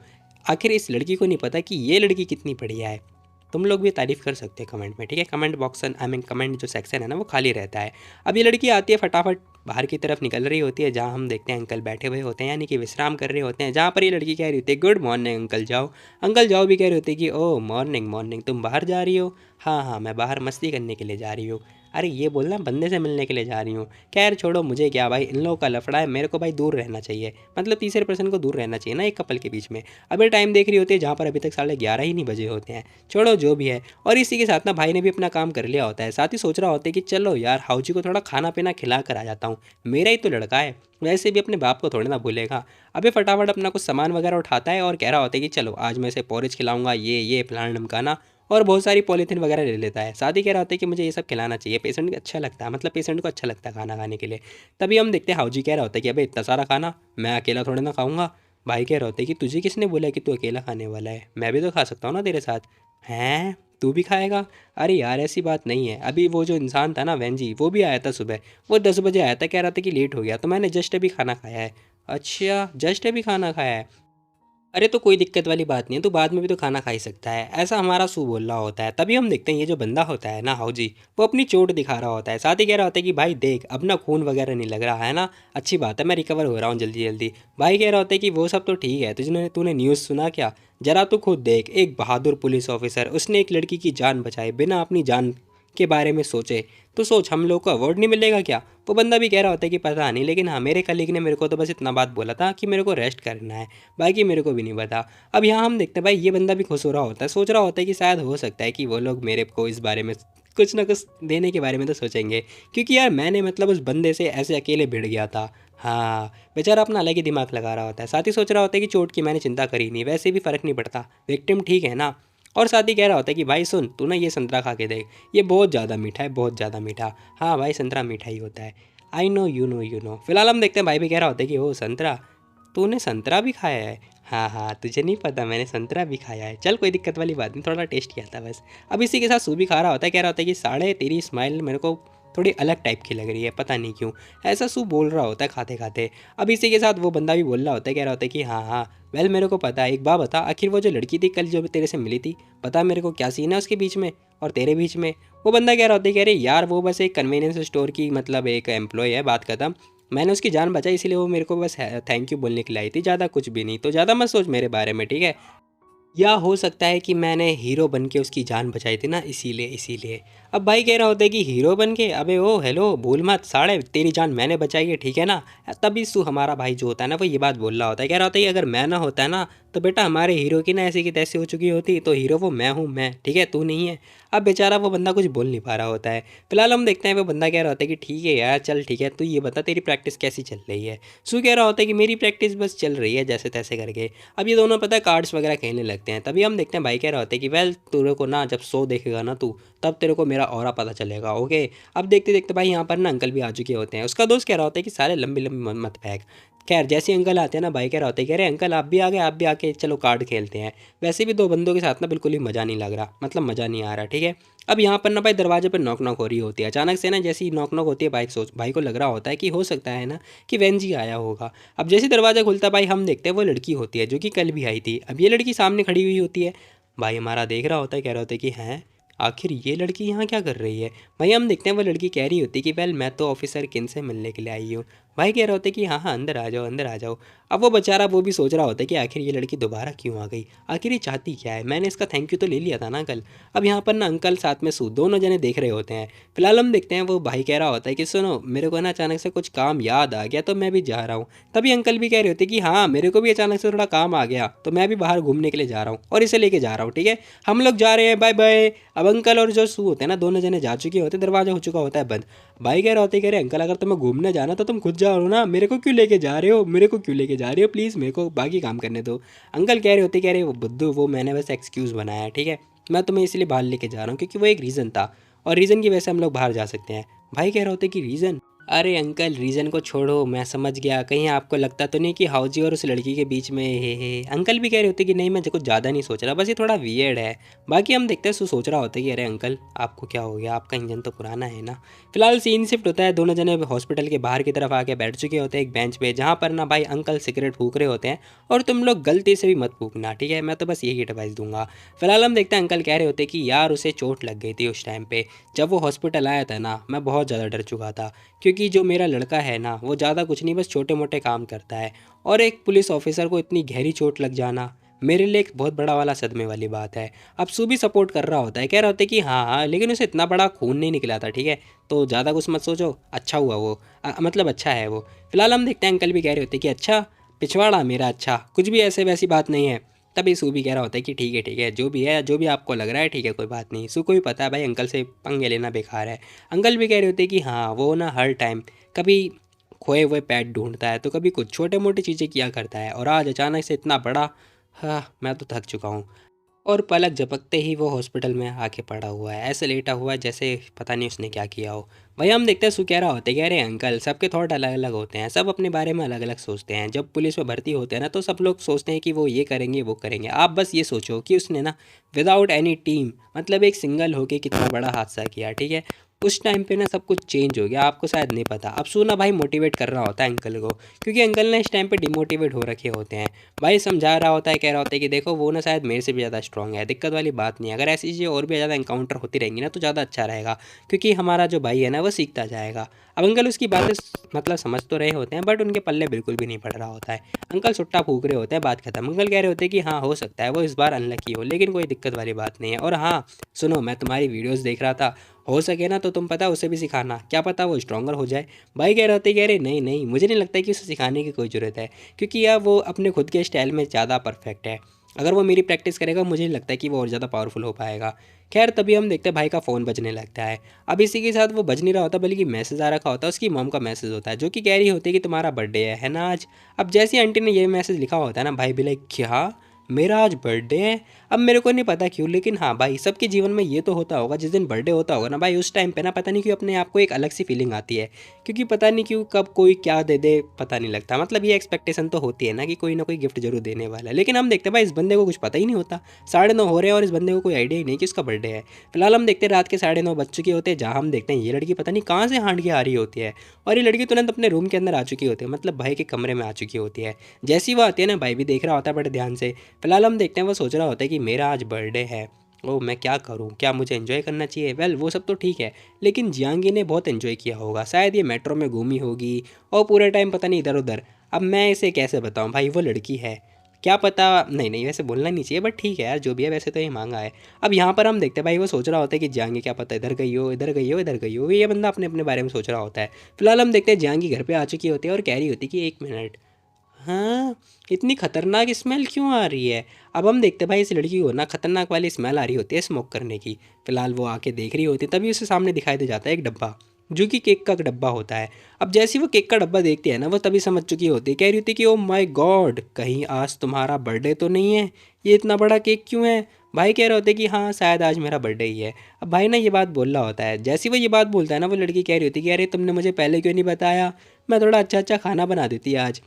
आखिर इस लड़की को नहीं पता कि ये लड़की कितनी बढ़िया है। तुम लोग भी तारीफ़ कर सकते हैं कमेंट में, ठीक है। Comment box I mean comment जो सेक्शन है ना वो खाली रहता है। अब ये लड़की आती है फटाफट बाहर की तरफ निकल रही होती है, जहाँ हम देखते हैं अंकल बैठे हुए होते हैं यानी कि विश्राम कर रहे होते हैं, जहाँ पर ये लड़की कह रही होती है गुड मॉर्निंग अंकल जाओ। अंकल जाओ भी कह रहे होते हैं कि ओह मॉर्निंग मॉर्निंग, तुम बाहर जा रही हो। हाँ हाँ मैं बाहर मस्ती करने के लिए जा रही हूँ। अरे ये बोलना बंदे से मिलने के लिए जा रही हूँ। खैर छोड़ो मुझे क्या भाई, इन लोगों का लफड़ा है, मेरे को भाई दूर रहना चाहिए, मतलब तीसरे पर्सन को दूर रहना चाहिए ना एक कपल के बीच में। अभी टाइम देख रही होती है जहाँ पर अभी तक 11:30 ही नहीं बजे होते हैं। छोड़ो जो भी है। और इसी के साथ ना भाई ने भी अपना काम कर लिया होता है, साथ ही सोच रहा होता है कि चलो यार हाउजी को थोड़ा खाना पीना खिला कर आ जाता हूँ, मेरा ही तो लड़का है, वैसे भी अपने बाप को थोड़े ना भूलेगा। अबे फटाफट अपना कुछ सामान वगैरह उठाता है और कह रहा होता है कि चलो आज मैं इसे पोरिज खिलाऊंगा, ये फलाना ढमकाना, और बहुत सारी पॉलीथीन वगैरह ले लेता है। साथ ही कह रहा होता है कि मुझे ये सब खिलाना चाहिए, पेशेंट को अच्छा लगता है, मतलब पेशेंट को अच्छा लगता है खाना खाने के लिए। तभी हम देखते हैं हाउजी कह रहा होता है कि अबे इतना सारा खाना मैं अकेला थोड़े ना खाऊंगा। भाई कह रहा होता है कि तुझे किसने बोला कि तू अकेला खाने वाला है, मैं भी तो खा सकता हूँ ना तेरे साथ। हैं तू भी खाएगा। अरे यार ऐसी बात नहीं है, अभी वो जो इंसान था ना वेंजी वो भी आया था सुबह, वो 10 बजे आया था, कह रहा था कि लेट हो गया, तो मैंने जस्ट अभी खाना खाया है। अच्छा जस्ट अभी खाना खाया है। अरे तो कोई दिक्कत वाली बात नहीं है, तू बाद में भी तो खाना खा ही सकता है, ऐसा हमारा सू बोल रहा होता है। तभी हम देखते हैं ये जो बंदा होता है ना हाउजी, वो अपनी चोट दिखा रहा होता है, साथ ही कह रहा होता है कि भाई देख अब ना खून वगैरह नहीं लग रहा है ना, अच्छी बात है, मैं रिकवर हो रहा हूँ जल्दी जल्दी। भाई कह रहा होता है कि वो सब तो ठीक है, तुझने तूने न्यूज़ सुना क्या? जरा तू खुद देख, एक बहादुर पुलिस ऑफिसर, उसने एक लड़की की जान बचाई बिना अपनी जान के बारे में सोचे। तो सोच हम लोग को अवार्ड नहीं मिलेगा क्या? वो बंदा भी कह रहा होता है कि पता नहीं, लेकिन हाँ मेरे कलीग ने मेरे को तो बस इतना बात बोला था कि मेरे को रेस्ट करना है, बाकी मेरे को भी नहीं पता। अब यहाँ हम देखते हैं भाई ये बंदा भी खुश हो रहा होता है, सोच रहा होता है कि शायद हो सकता है कि वो लोग मेरे को इस बारे में कुछ ना कुछ देने के बारे में तो सोचेंगे, क्योंकि यार मैंने मतलब उस बंदे से ऐसे अकेले भिड़ गया था। हाँ बेचारा अपना अलग ही दिमाग लगा रहा होता है, साथ ही सोच रहा होता है कि चोट की मैंने चिंता करी नहीं, वैसे भी फ़र्क नहीं पड़ता, विक्टिम ठीक है ना। और साथ ही कह रहा होता है कि भाई सुन तू ना ये संतरा खा के देख, ये बहुत ज़्यादा मीठा है, बहुत ज़्यादा मीठा। हाँ भाई संतरा मीठा ही होता है। I know you know you know. फिलहाल हम देखते हैं भाई भी कह रहा होता है कि ओ संतरा, तूने संतरा भी खाया है? हाँ हाँ तुझे नहीं पता मैंने संतरा भी खाया है, चल कोई दिक्कत वाली बात नहीं, थोड़ा टेस्ट किया था बस। अब इसी के साथ सू भी खा रहा होता है, कह रहा होता है कि साढ़े तेरी स्माइल मेरे को थोड़ी अलग टाइप की लग रही है, पता नहीं क्यों, ऐसा सू बोल रहा होता है खाते खाते। अब इसी के साथ वो बंदा भी बोल रहा होता है, कह रहा होता है कि हाँ हाँ वेल मेरे को पता है, एक बात बता, आखिर वो जो लड़की थी कल जो तेरे से मिली थी, पता मेरे को क्या सीन है उसके बीच में और तेरे बीच में? वो बंदा कह रहा होता है कि अरे यार वो बस एक कन्वीनियंस स्टोर की मतलब एक एम्प्लॉय है, बात खत्म। मैंने उसकी जान बचाई इसीलिए वो मेरे को बस थैंक यू बोलने के लिए आई थी, ज़्यादा कुछ भी नहीं, तो ज़्यादा मत सोच मेरे बारे में, ठीक है? या हो सकता है कि मैंने हीरो बन के उसकी जान बचाई थी ना, इसीलिए इसीलिए। अब भाई कह रहा होता है कि हीरो बन के, अबे ओ हेलो भूल मत साढ़े तेरी जान मैंने बचाई है, ठीक है ना। तभी सू हमारा भाई जो होता है ना वो ये बात बोल रहा होता है, कह रहा होता है कि अगर मैं ना होता है ना तो बेटा हमारे हीरो की ना ऐसी की तैसी हो चुकी होती, तो हीरो वो मैं हूँ, मैं, ठीक है तू नहीं है। अब बेचारा वो बंदा कुछ बोल नहीं पा रहा होता है। फिलहाल हम देखते हैं वो बंदा कह रहा होता है कि ठीक है यार चल ठीक है, तू ये बता तेरी प्रैक्टिस कैसी चल रही है? सू कह रहा होता है कि मेरी प्रैक्टिस बस चल रही है जैसे तैसे करके। अब ये दोनों पता है कार्ड्स वगैरह खेलने लगते हैं, तभी हम देखते हैं भाई कह रहा होता है कि वेल तेरे को ना जब शो देखेगा ना तू, तब तेरे को मेरा ऑरा पता चलेगा, ओके। अब देखते देखते भाई यहाँ पर ना अंकल भी आ चुके होते हैं, उसका दोस्त कह रहा होता है कि सारे लंबी लंबी मत फेंक। खैर जैसे ही अंकल आते हैं ना भाई कह रहा होता है कि अरे अंकल आप भी आ गए, आप भी आके चलो कार्ड खेलते हैं। वैसे भी दो बंदों के साथ ना बिल्कुल ही मज़ा नहीं लग रहा, मतलब मज़ा नहीं आ रहा, ठीक है। अब यहाँ पर ना भाई दरवाजे पर नॉक नॉक हो रही होती है, अचानक से ना जैसी ही नॉक नॉक होती है भाई को लग रहा होता है कि हो सकता है ना कि वैन जी आया होगा। अब जैसे दरवाज़ा खुलता है भाई हम देखते हैं वो लड़की होती है जो कि कल भी आई थी। अब ये लड़की सामने खड़ी हुई होती है, भाई हमारा देख रहा होता है, कह रहा होता है कि हैं आखिर ये लड़की यहाँ क्या कर रही है? भाई हम देखते हैं वो लड़की कह रही होती है कि वेल मैं तो ऑफिसर किन से मिलने के लिए आई हूँ। भाई कह रहा होता है कि हाँ हाँ अंदर आ जाओ अंदर आ जाओ। अब वो बेचारा वो भी सोच रहा होता है कि आखिर ये लड़की दोबारा क्यों आ गई, आखिर ये चाहती क्या है, मैंने इसका थैंक यू तो ले लिया था ना कल। अब यहाँ पर ना अंकल साथ में सू दोनों जने देख रहे होते हैं। फिलहाल हम देखते हैं वो भाई कह रहा होता है कि सुनो मेरे को ना अचानक से कुछ काम याद आ गया तो मैं भी जा रहा हूँ। तभी अंकल भी कह रहे होते कि हाँ मेरे को भी अचानक से थोड़ा काम आ गया तो मैं भी बाहर घूमने के लिए जा रहा हूँ और इसे लेके जा रहा हूँ, ठीक है हम लोग जा रहे हैं, बाय बाय। अब अंकल और जो सू होते हैं ना दोनों जने जा चुके होते हैं, दरवाजा हो चुका होता है बंद। भाई कह रहे होते कह रहे अंकल अगर तुम्हें घूमने जाना तो तुम खुद जाओ ना, मेरे को क्यों लेके जा रहे हो, मेरे को क्यों लेके जा रहे हो, प्लीज़ मेरे को बाकी काम करने दो। अंकल कह रहे होते कह रहे वो बुद्धू वो मैंने बस एक्सक्यूज़ बनाया है, ठीक है मैं तुम्हें इसलिए बाहर लेके जा रहा हूँ क्योंकि वो एक रीज़न था और रीज़न की वजह से हम लोग बाहर जा सकते हैं। भाई कह रहे होते कि रीज़न, अरे अंकल रीज़न को छोड़ो मैं समझ गया, कहीं आपको लगता तो नहीं कि हाउजी और उस लड़की के बीच में हे। अंकल भी कह रहे होते कि नहीं मैं कुछ ज़्यादा नहीं सोच रहा, बस ये थोड़ा वियर्ड है। बाकी हम देखते हैं सोच रहा होता है कि अरे अंकल आपको क्या हो गया, आपका इंजन तो पुराना है ना। फिलहाल सीन शिफ्ट होता है, दोनों जने हॉस्पिटल के बाहर की तरफ आके बैठ चुके होते हैं एक बेंच पे, जहाँ पर ना भाई अंकल सिगरेट फूक रहे होते हैं और तुम लोग गलती से भी मत फूकना, ठीक है मैं तो बस यही एडवाइस दूंगा। फिलहाल हम देखते हैं अंकल कह रहे होते कि यार उसे चोट लग गई थी उस टाइम पे, जब वो हॉस्पिटल आया था ना मैं बहुत ज़्यादा डर चुका था, क्योंकि जो मेरा लड़का है ना वो ज़्यादा कुछ नहीं बस छोटे मोटे काम करता है, और एक पुलिस ऑफिसर को इतनी गहरी चोट लग जाना मेरे लिए एक बहुत बड़ा वाला सदमे वाली बात है। अब सू भी सपोर्ट कर रहा होता है, कह रहा होता है कि हाँ हाँ लेकिन उसे इतना बड़ा खून नहीं निकला था, ठीक है तो ज़्यादा कुछ मत सोचो, अच्छा हुआ वो मतलब अच्छा है वो। फिलहाल हम देखते हैं अंकल भी कह रहे होते हैं कि अच्छा पिछवाड़ा मेरा, अच्छा कुछ भी ऐसे वैसी बात नहीं है। तभी सू भी कह रहा होता है कि ठीक है जो भी है जो भी आपको लग रहा है ठीक है कोई बात नहीं। सू को भी पता है भाई अंकल से पंगे लेना बेकार है। अंकल भी कह रहे होते हैं कि हाँ वो ना हर टाइम कभी खोए हुए पैट ढूंढता है तो कभी कुछ छोटे मोटी चीज़ें किया करता है, और आज अचानक से इतना बड़ा, हाँ मैं तो थक चुका हूँ। और पलक झपकते ही वो हॉस्पिटल में आके पड़ा हुआ है, ऐसे लेटा हुआ है जैसे पता नहीं उसने क्या किया हो। वही हम देखते हैं सु कह रहा होते कह रहे अंकल सबके थॉट अलग अलग होते हैं, सब अपने बारे में अलग अलग सोचते हैं। जब पुलिस में भर्ती होते हैं ना तो सब लोग सोचते हैं कि वो ये करेंगे वो करेंगे, आप बस ये सोचो कि उसने ना विदाउट एनी टीम मतलब एक सिंगल होके कितना बड़ा हादसा किया, ठीक है। उस टाइम पे ना सब कुछ चेंज हो गया, आपको शायद नहीं पता। अब सू ना भाई मोटिवेट कर रहा होता है अंकल को, क्योंकि अंकल ना इस टाइम पे डिमोटिवेट हो रखे होते हैं। भाई समझा रहा होता है, कह रहा होता है कि देखो वो ना शायद मेरे से भी ज़्यादा स्ट्रॉन्ग है, दिक्कत वाली बात नहीं है, अगर ऐसी चीज़ें और भी ज़्यादा इंकाउंटर होती रहेंगी ना तो ज़्यादा अच्छा रहेगा, क्योंकि हमारा जो भाई है ना वो सीखता जाएगा। अब अंकल उसकी बातें मतलब समझ तो रहे होते हैं, बट उनके पल्ले बिल्कुल भी नहीं पड़ रहा होता है। अंकल सुट्टा फूक रहे होते हैं, बात खत्म। अंकल कह रहे होते हैं कि हाँ हो सकता है वो इस बार अनलकी हो, लेकिन कोई दिक्कत वाली बात नहीं है। और हाँ सुनो, मैं तुम्हारी वीडियोस देख रहा था, हो सके ना तो तुम पता उसे भी सिखाना, क्या पता वो स्ट्रॉन्गर हो जाए। भाई कह रहे होते, कह रहे नहीं नहीं, मुझे नहीं लगता कि उसे सिखाने की कोई ज़रूरत है, क्योंकि यार वो अपने खुद के स्टाइल में ज़्यादा परफेक्ट है। अगर वो मेरी प्रैक्टिस करेगा मुझे नहीं लगता कि वो और ज़्यादा पावरफुल हो पाएगा। खैर तभी हम देखते हैं भाई का फ़ोन बजने लगता है। अब इसी के साथ वो बज नहीं रहा होता, बल्कि मैसेज आ रखा होता है, उसकी मॉम का मैसेज होता है, जो कि कह रही होती है कि तुम्हारा बर्थडे है ना आज। अब जैसी आंटी ने ये मैसेज लिखा होता है ना, भाई भी लाइक क्या, मेरा आज बर्थडे है। अब मेरे को नहीं पता क्यों, लेकिन हाँ भाई सबके जीवन में ये तो होता होगा, जिस दिन बर्थडे होता होगा ना भाई, उस टाइम पे ना पता नहीं क्यों अपने आप को एक अलग सी फीलिंग आती है, क्योंकि पता नहीं क्यों कब कोई क्या दे दे पता नहीं लगता। मतलब ये एक्सपेक्टेशन तो होती है ना कि कोई ना कोई गिफ्ट जरूर देने वाला है, लेकिन हम देखते हैं भाई इस बंदे को कुछ पता ही नहीं होता। 9:30 हो रहे हैं और इस बंदे को कोई आइडिया ही नहीं कि उसका बर्थडे है। फिलहाल हम देखते हैं रात के 9:30 बज चुके होते हैं, जहाँ हम देखते हैं ये लड़की पता नहीं कहाँ से हांड के आ रही होती है, और ये लड़की तुरंत अपने रूम के अंदर आ चुकी होती है, मतलब भाई के कमरे में आ चुकी होती है। जैसी वो आती है ना, भाई भी देख रहा होता है बड़े ध्यान से। फिलहाल हम देखते हैं वो सोच रहा होता है कि मेरा आज बर्थडे है, ओह मैं क्या करूं, क्या मुझे एंजॉय करना चाहिए। वेल वो सब तो ठीक है, लेकिन जियांगी ने बहुत एंजॉय किया होगा, शायद ये मेट्रो में घूमी होगी और पूरे टाइम पता नहीं इधर उधर। अब मैं इसे कैसे बताऊं भाई, वो लड़की है, क्या पता, नहीं नहीं वैसे बोलना नहीं चाहिए, बट ठीक है यार जो भी है, वैसे तो ये मांगा है। अब यहाँ पर हम देखते हैं भाई वो सोच रहा होता है कि जियांगी क्या पता इधर गई हो, इधर गई हो, इधर गई हो, ये बंदा अपने अपने बारे में सोच रहा होता है। फिलहाल हम देखते हैं जियांगी घर पे आ चुकी होती है और कह रही होती है कि 1 मिनट, हाँ, इतनी खतरनाक स्मेल क्यों आ रही है। अब हम देखते हैं भाई इस लड़की को ना खतरनाक वाली स्मेल आ रही होती है स्मोक करने की। फिलहाल वो आके देख रही होती है, तभी उसे सामने दिखाई दे जाता है एक डब्बा, जो कि केक का डब्बा होता है। अब जैसे ही वो केक का डब्बा देखती है ना, वो तभी समझ चुकी होती है, कह रही होती है कि ओ माय गॉड, कहीं आज तुम्हारा बर्थडे तो नहीं है, ये इतना बड़ा केक क्यों है। भाई कह रहे होते हैं कि हाँ शायद आज मेरा बर्थडे ही है। अब भाई ना ये बात बोल रहा होता है, जैसे ही वो ये बात बोलता है ना, वो लड़की कह रही होती है कि अरे तुमने मुझे पहले क्यों नहीं बताया, मैं थोड़ा अच्छा अच्छा खाना बना देती आज।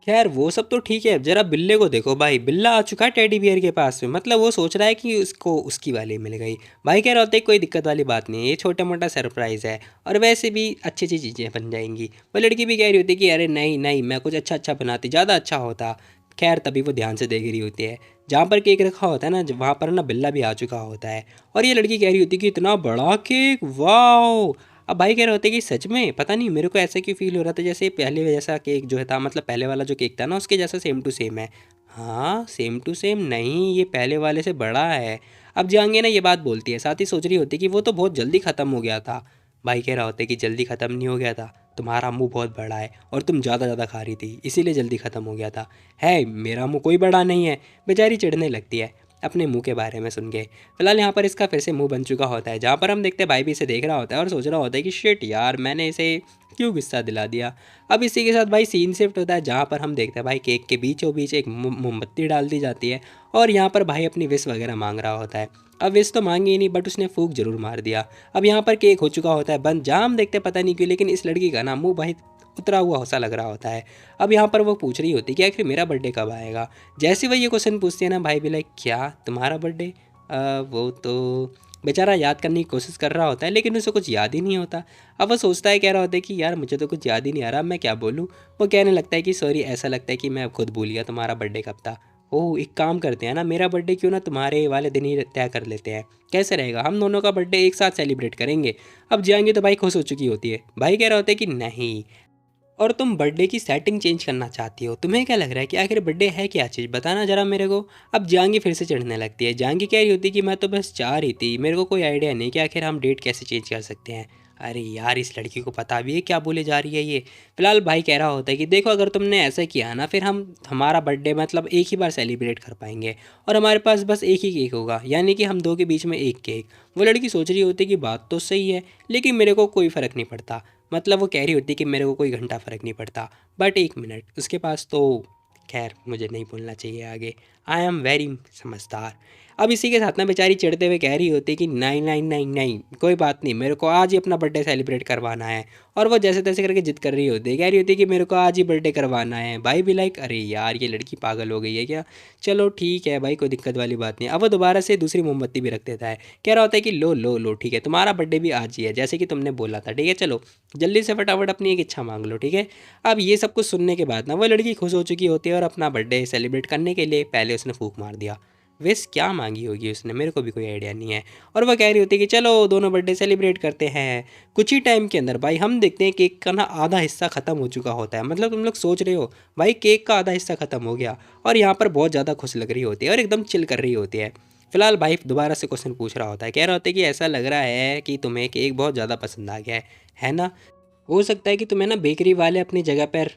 खैर वो सब तो ठीक है, जरा बिल्ले को देखो भाई, बिल्ला आ चुका है टेडी बियर के पास में, मतलब वो सोच रहा है कि उसको उसकी वाली मिल गई। भाई कह रहा होता है कोई दिक्कत वाली बात नहीं है, ये छोटा मोटा सरप्राइज़ है और वैसे भी अच्छी अच्छी चीज़ें बन जाएंगी। वो लड़की भी कह रही होती है कि अरे नहीं नहीं, मैं कुछ अच्छा अच्छा बनाती ज़्यादा अच्छा होता। खैर तभी वो ध्यान से देख रही होती है, जहाँ पर केक रखा होता है ना, वहाँ पर ना बिल्ला भी आ चुका होता है। और ये लड़की कह रही होती है कि इतना बड़ा केक, वाह। अब भाई कह रहे होते कि सच में पता नहीं मेरे को ऐसा क्यों फील हो रहा था जैसे पहले जैसा केक जो है था, मतलब पहले वाला जो केक था ना उसके जैसा सेम टू सेम है। हाँ सेम टू सेम नहीं, ये पहले वाले से बड़ा है। अब जाएंगे ना ये बात बोलती है, साथ ही सोच रही होती है कि वो तो बहुत जल्दी ख़त्म हो गया था। भाई कह रहा होता है कि जल्दी ख़त्म नहीं हो गया था, तुम्हारा मुंह बहुत बड़ा है और तुम ज़्यादा ज़्यादा खा रही थी इसीलिए जल्दी ख़त्म हो गया था। है मेरा मुंह कोई बड़ा नहीं है। बेचारी चिढ़ने लगती है अपने मुंह के बारे में सुन के। फिलहाल यहाँ पर इसका फिर से मुंह बन चुका होता है, जहाँ पर हम देखते हैं भाई भी इसे देख रहा होता है और सोच रहा होता है कि शिट यार मैंने इसे क्यों गुस्सा दिला दिया। अब इसी के साथ भाई सीन शिफ्ट होता है, जहाँ पर हम देखते हैं भाई केक के बीचों बीच एक मोमबत्ती डाल दी जाती है और यहाँ पर भाई अपनी विश वगैरह मांग रहा होता है। अब विश तो मांगी ही नहीं, बट उसने फूक जरूर मार दिया। अब यहाँ पर केक हो चुका होता है बंद, जहाँ हम देखते हैं पता नहीं क्यों, लेकिन इस लड़की का ना मुंह भाई उतरा हुआ सा लग रहा होता है। अब यहाँ पर वो पूछ रही होती है कि आखिर मेरा बर्थडे कब आएगा। जैसे वह ये क्वेश्चन पूछती है ना, भाई भी लाइक क्या तुम्हारा बर्थडे, वो तो बेचारा याद करने की कोशिश कर रहा होता है, लेकिन उसे कुछ याद ही नहीं होता। अब वो सोचता है, कह रहा होता है कि यार मुझे तो कुछ याद ही नहीं आ रहा, मैं क्या बोलूँ। वो कहने लगता है कि सॉरी, ऐसा लगता है कि मैं खुद भूल गया तुम्हारा बर्थडे कब था। ओह एक काम करते हैं ना, मेरा बर्थडे क्यों ना तुम्हारे वाले दिन ही तय कर लेते हैं, कैसे रहेगा, हम दोनों का बर्थडे एक साथ सेलिब्रेट करेंगे। अब जाएंगे तो भाई खुश हो चुकी होती है, भाई कह रहा होता है कि नहीं, और तुम बर्थडे की सेटिंग चेंज करना चाहती हो, तुम्हें क्या लग रहा है कि आखिर बर्थडे है क्या चीज़, बताना जरा मेरे को। अब जांगी फिर से चढ़ने लगती है, जांगी कह रही होती है कि मैं तो बस चाह रही थी, मेरे को कोई आइडिया नहीं कि आखिर हम डेट कैसे चेंज कर सकते हैं। अरे यार इस लड़की को पता भी है क्या बोले जा रही है ये। फिलहाल भाई कह रहा होता है कि देखो अगर तुमने ऐसा किया ना, फिर हम हमारा बर्थडे मतलब एक ही बार सेलिब्रेट कर पाएंगे और हमारे पास बस एक ही केक होगा, यानी कि हम दो के बीच में एक केक। वो लड़की सोच रही होती है कि बात तो सही है, लेकिन मेरे को कोई फ़र्क नहीं पड़ता। मतलब वो कह रही होती कि मेरे को कोई घंटा फ़र्क नहीं पड़ता, बट 1 मिनट उसके पास तो, खैर मुझे नहीं बोलना चाहिए आगे, आई एम वेरी समझदार। अब इसी के साथ ना बेचारी चिढ़ते हुए कह रही होती है कि नहीं नहीं नहीं नहीं, कोई बात नहीं, मेरे को आज ही अपना बर्थडे सेलिब्रेट करवाना है। और वो जैसे तैसे करके जिद कर रही होती है, कह रही होती है कि मेरे को आज ही बर्थडे करवाना है। भाई भी लाइक अरे यार ये लड़की पागल हो गई है क्या, चलो ठीक है भाई, कोई दिक्कत वाली बात नहीं। अब वो दोबारा से दूसरी मोमबत्ती भी रख देता है, कह रहा होता है कि लो लो लो ठीक है, तुम्हारा बर्थडे भी आज ही है जैसे कि तुमने बोला था, ठीक है चलो जल्दी से फटाफट अपनी एक इच्छा मांग लो, ठीक है। अब ये सब कुछ सुनने के बाद ना वो लड़की खुश हो चुकी होती है और अपना बर्थडे सेलिब्रेट करने के लिए पहले उसने फूंक मार दिया। विश क्या मांगी होगी उसने, मेरे को भी कोई आइडिया नहीं है। और वह कह रही होती है कि चलो दोनों बर्थडे सेलिब्रेट करते हैं। कुछ ही टाइम के अंदर भाई हम देखते हैं केक का ना आधा हिस्सा ख़त्म हो चुका होता है, मतलब तुम लोग सोच रहे हो भाई केक का आधा हिस्सा ख़त्म हो गया। और यहाँ पर बहुत ज़्यादा खुश लग रही होती है और एकदम चिल कर रही होती है। फिलहाल भाई दोबारा से क्वेश्चन पूछ रहा होता है, कह रहा होता है कि ऐसा लग रहा है कि तुम्हें केक बहुत ज़्यादा पसंद आ गया है ना। हो सकता है कि तुम्हें ना बेकरी वाले अपनी जगह पर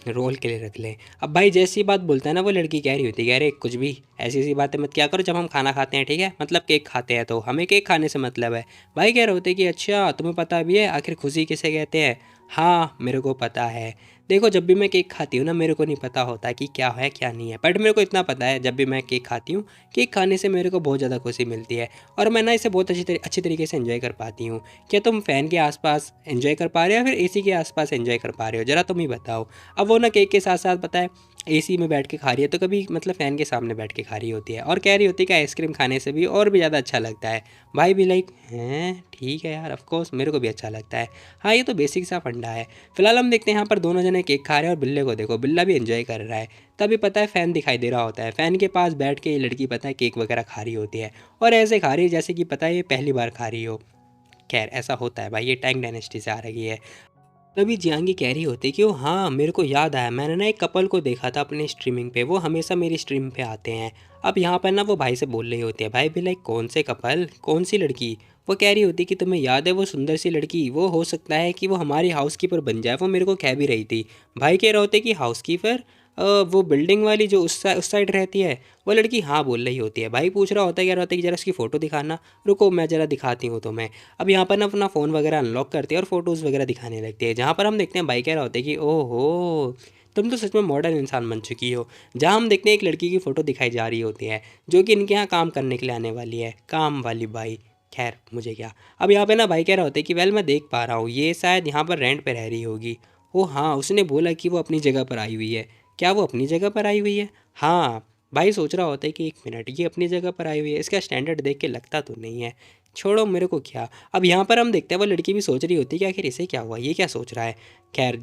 रोल के लिए रख लें। अब भाई जैसी बात बोलता है ना वो लड़की कह रही होती है, कह रहे कुछ भी ऐसी ऐसी बातें मत क्या करो, जब हम खाना खाते हैं ठीक है, मतलब केक खाते हैं तो हमें केक खाने से मतलब है। भाई कह रहे होते कि अच्छा तुम्हें पता भी है आखिर खुशी किसे कहते हैं। हाँ मेरे को पता है। देखो जब भी मैं केक खाती हूँ ना मेरे को नहीं पता होता कि क्या है क्या नहीं है, बट मेरे को इतना पता है जब भी मैं केक खाती हूँ केक खाने से मेरे को बहुत ज़्यादा खुशी मिलती है और मैं ना इसे बहुत अच्छी तरीके से एंजॉय कर पाती हूँ। क्या तुम फ़ैन के आसपास एंजॉय कर पा रहे हो या फिर एसी के आसपास एंजॉय कर पा रहे हो, ज़रा तुम ही बताओ। अब वो ना केक के साथ साथ पता है एसी में बैठ के खा रही है तो कभी मतलब फ़ैन के सामने बैठ के खा रही होती है और कह रही होती है कि आइसक्रीम खाने से भी और भी ज़्यादा अच्छा लगता है। भाई भी लाइक हैं ठीक है यार, ऑफ कोर्स मेरे को भी अच्छा लगता है। हाँ ये तो बेसिक सा फंडा है। फिलहाल हम देखते हैं यहाँ पर दोनों जने केक खा रहे हैं और बिल्ले को देखो, बिल्ला भी एंजॉय कर रहा है। तभी पता है फ़ैन दिखाई दे रहा होता है, फ़ैन के पास बैठ के ये लड़की पता है केक वगैरह खा रही होती है और ऐसे खा रही है जैसे कि पता है ये पहली बार खा रही हो। खैर ऐसा होता है भाई, ये टैंग डायनेस्टी से आ रही है। तभी जियांगी कह रही होती कि वो हाँ मेरे को याद आया, मैंने ना एक कपल को देखा था अपनी स्ट्रीमिंग पे, वो हमेशा मेरी स्ट्रीम पे आते हैं। अब यहाँ पर ना वो भाई से बोल रही होती है, भाई भी लाइक कौन से कपल कौन सी लड़की। वो कह रही होती कि तुम्हें याद है वो सुंदर सी लड़की, वो हो सकता है कि वो हमारी हाउसकीपर बन जाए, वो मेरे को कह भी रही थी। भाई कह रहे होते कि हाउसकीपर, वो बिल्डिंग वाली जो उस साइड रहती है। वो लड़की हाँ बोल रही होती है। भाई पूछ रहा होता है, कह रहा होता है कि ज़रा उसकी फ़ोटो दिखाना, रुको मैं ज़रा दिखाती हूँ तुम्हें। अब यहाँ पर ना अपना फ़ोन वगैरह अनलॉक करती है और फोटोज़ वगैरह दिखाने लगती है, जहाँ पर हम देखते हैं भाई कह रहा होता है कि ओहो तुम तो सच में मॉडर्न इंसान बन चुकी हो। जहाँ हम देखते हैं एक लड़की की फ़ोटो दिखाई जा रही होती है जो कि इनके यहाँ काम करने के लिए आने वाली है, काम वाली बाई। खैर मुझे क्या। अब यहाँ पे ना भाई कह रहा होता है कि वेल मैं देख पा रहा हूँ ये शायद यहाँ पर रेंट पे रह रही होगी। ओ हाँ उसने बोला कि वो अपनी जगह पर आई हुई है। क्या वो अपनी जगह पर आई हुई है? हाँ। भाई सोच रहा होता है कि एक मिनट ये अपनी जगह पर आई हुई है, इसका स्टैंडर्ड देख के लगता तो नहीं है, छोड़ो मेरे को क्या। अब यहाँ पर हम देखते हैं वो लड़की भी सोच रही होती है कि आखिर इसे क्या हुआ, ये क्या सोच रहा है। खैर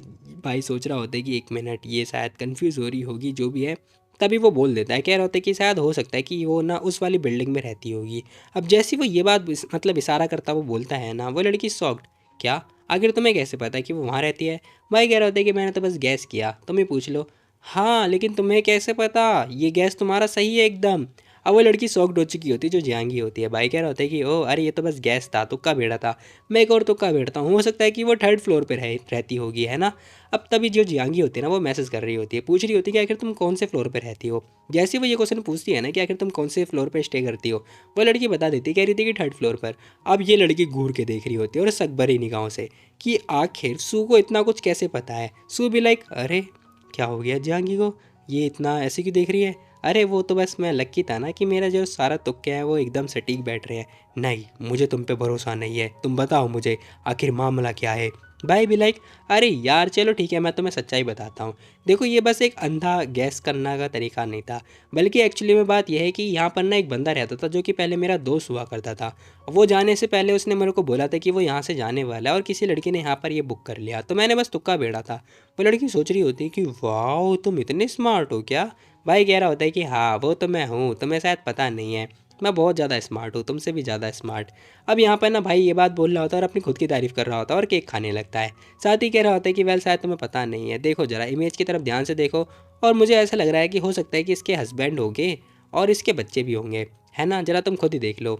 भाई सोच रहा होता है कि एक मिनट ये शायद कंफ्यूज हो रही होगी जो भी है। तभी वो बोल देता है, कह रहा होता है कि शायद हो सकता है कि वो ना उस वाली बिल्डिंग में रहती होगी। अब जैसी वो ये बात मतलब इशारा करता वो बोलता है ना, वो लड़की शॉक्ड, क्या आखिर तुम्हें कैसे पता है कि वो वहाँ रहती है। भाई कह रहा होता है कि मैंने तो बस गैस किया, तुम ही पूछ लो। हाँ लेकिन तुम्हें कैसे पता, ये गैस तुम्हारा सही है एकदम। अब वो लड़की शॉक्ड हो चुकी होती है जो जियांगी होती है। भाई कह रहा होता है कि ओ अरे ये तो बस गैस था, तुक्का भेड़ा था, मैं एक और तुक्का भेड़ता हूँ, हो सकता है कि वो थर्ड फ्लोर पे रहती होगी है ना। अब तभी जो जियांगी होती है ना वो मैसेज कर रही होती है, पूछ रही होती है कि आखिर तुम कौन से फ्लोर पर रहती हो। जैसे वो ये क्वेश्चन पूछती है ना कि आखिर तुम कौन से फ्लोर पर स्टे करती हो, वो लड़की बता देती है, कह रही थी कि थर्ड फ्लोर पर। अब ये लड़की घूर के देख रही होती है और शक भरी निगाहों से कि आखिर सू को इतना कुछ कैसे पता है। सू भी लाइक अरे क्या हो गया जियांगी को, ये इतना ऐसे क्यों देख रही है। अरे वो तो बस मैं लक्की था ना कि मेरा जो सारा तुक्के हैं वो एकदम सटीक बैठ रहे हैं। नहीं मुझे तुम पे भरोसा नहीं है, तुम बताओ मुझे आखिर मामला क्या है। भाई भी लाइक अरे यार चलो ठीक है मैं तुम्हें सच्चाई बताता हूँ। देखो ये बस एक अंधा गैस करने का तरीका नहीं था, बल्कि एक्चुअली में बात यह है कि यहाँ पर ना एक बंदा रहता था जो कि पहले मेरा दोस्त हुआ करता था। वो जाने से पहले उसने मेरे को बोला था कि वो यहाँ से जाने वाला है और किसी लड़की ने यहाँ पर ये बुक कर लिया, तो मैंने बस तुक्का बेड़ा था। वो लड़की सोच रही होती कि वाह तुम इतने स्मार्ट हो क्या। भाई कह रहा होता है कि हाँ वो तो मैं हूँ, तुम्हें शायद पता नहीं है, मैं बहुत ज़्यादा स्मार्ट हूँ, तुमसे भी ज़्यादा स्मार्ट। अब यहाँ पर ना भाई ये बात बोल रहा होता है और अपनी खुद की तारीफ़ कर रहा होता है और केक खाने लगता है। साथ ही कह रहा होता है कि वेल शायद तुम्हें पता नहीं है, देखो ज़रा इमेज की तरफ ध्यान से देखो, और मुझे ऐसा लग रहा है कि हो सकता है कि इसके हस्बैंड होंगे और इसके बच्चे भी होंगे, है ना, ज़रा तुम खुद ही देख लो।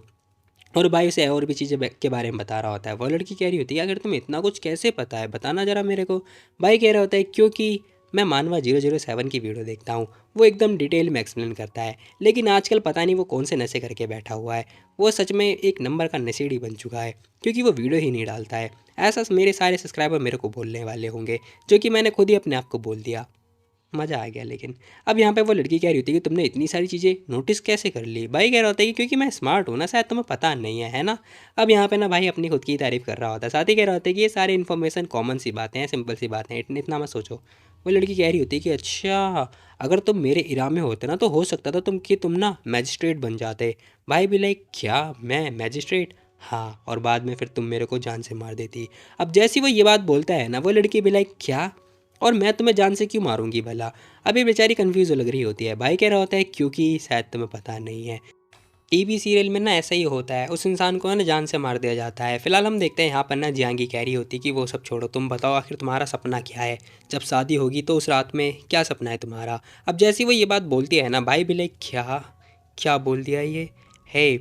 और भाई उसे और भी चीज़ें के बारे में बता रहा होता है। वो लड़की कह रही होती है अगर तुम्हें इतना कुछ कैसे पता है बताना ज़रा मेरे को। भाई कह रहा होता है क्योंकि मैं मानवा 007 की वीडियो देखता हूँ, वो एकदम डिटेल में एक्सप्लेन करता है। लेकिन आजकल पता नहीं वो कौन से नशे करके बैठा हुआ है, वो सच में एक नंबर का नशेड़ी बन चुका है क्योंकि वो वीडियो ही नहीं डालता है। ऐसा मेरे सारे सब्सक्राइबर मेरे को बोलने वाले होंगे, जो कि मैंने खुद ही अपने आप को बोल दिया। मज़ा आ गया। लेकिन अब यहाँ पे वो लड़की कह रही होती है कि तुमने इतनी सारी चीज़ें नोटिस कैसे कर ली? भाई कह रहा होता है कि क्योंकि मैं स्मार्ट हूँ ना, शायद तुम्हें पता नहीं है ना? अब यहाँ पे ना भाई अपनी खुद की तारीफ़ कर रहा होता है, साथ ही कह रहा होता है कि ये सारी इन्फॉर्मेशन कॉमन सी बातें हैं, सिंपल सी बातें हैं, इतना मत सोचो। वो लड़की कह रही होती है कि अच्छा, अगर तुम मेरे इरा में होते ना तो हो सकता था तुम ना मैजिस्ट्रेट बन जाते। भाई भी लाइक क्या, मैं मैजिस्ट्रेट? हाँ, और बाद में फिर तुम मेरे को जान से मार देती। अब जैसी वो ये बात बोलता है ना, वो लड़की भी लाइक क्या, और मैं तुम्हें जान से क्यों मारूंगी भला? अभी बेचारी कंफ्यूज लग रही होती है। भाई कह रहा होता है क्योंकि शायद तुम्हें पता नहीं है, टीवी सीरियल में ना ऐसा ही होता है, उस इंसान को ना जान से मार दिया जाता है। फिलहाल हम देखते हैं यहाँ पर ना जियांगी कह रही होती कि वो सब छोड़ो, तुम बताओ आखिर तुम्हारा सपना क्या है? जब शादी होगी तो उस रात में क्या सपना है तुम्हारा? अब जैसी वो ये बात बोलती है ना, भाई भी लाइक क्या, क्या बोल दिया ये? हे,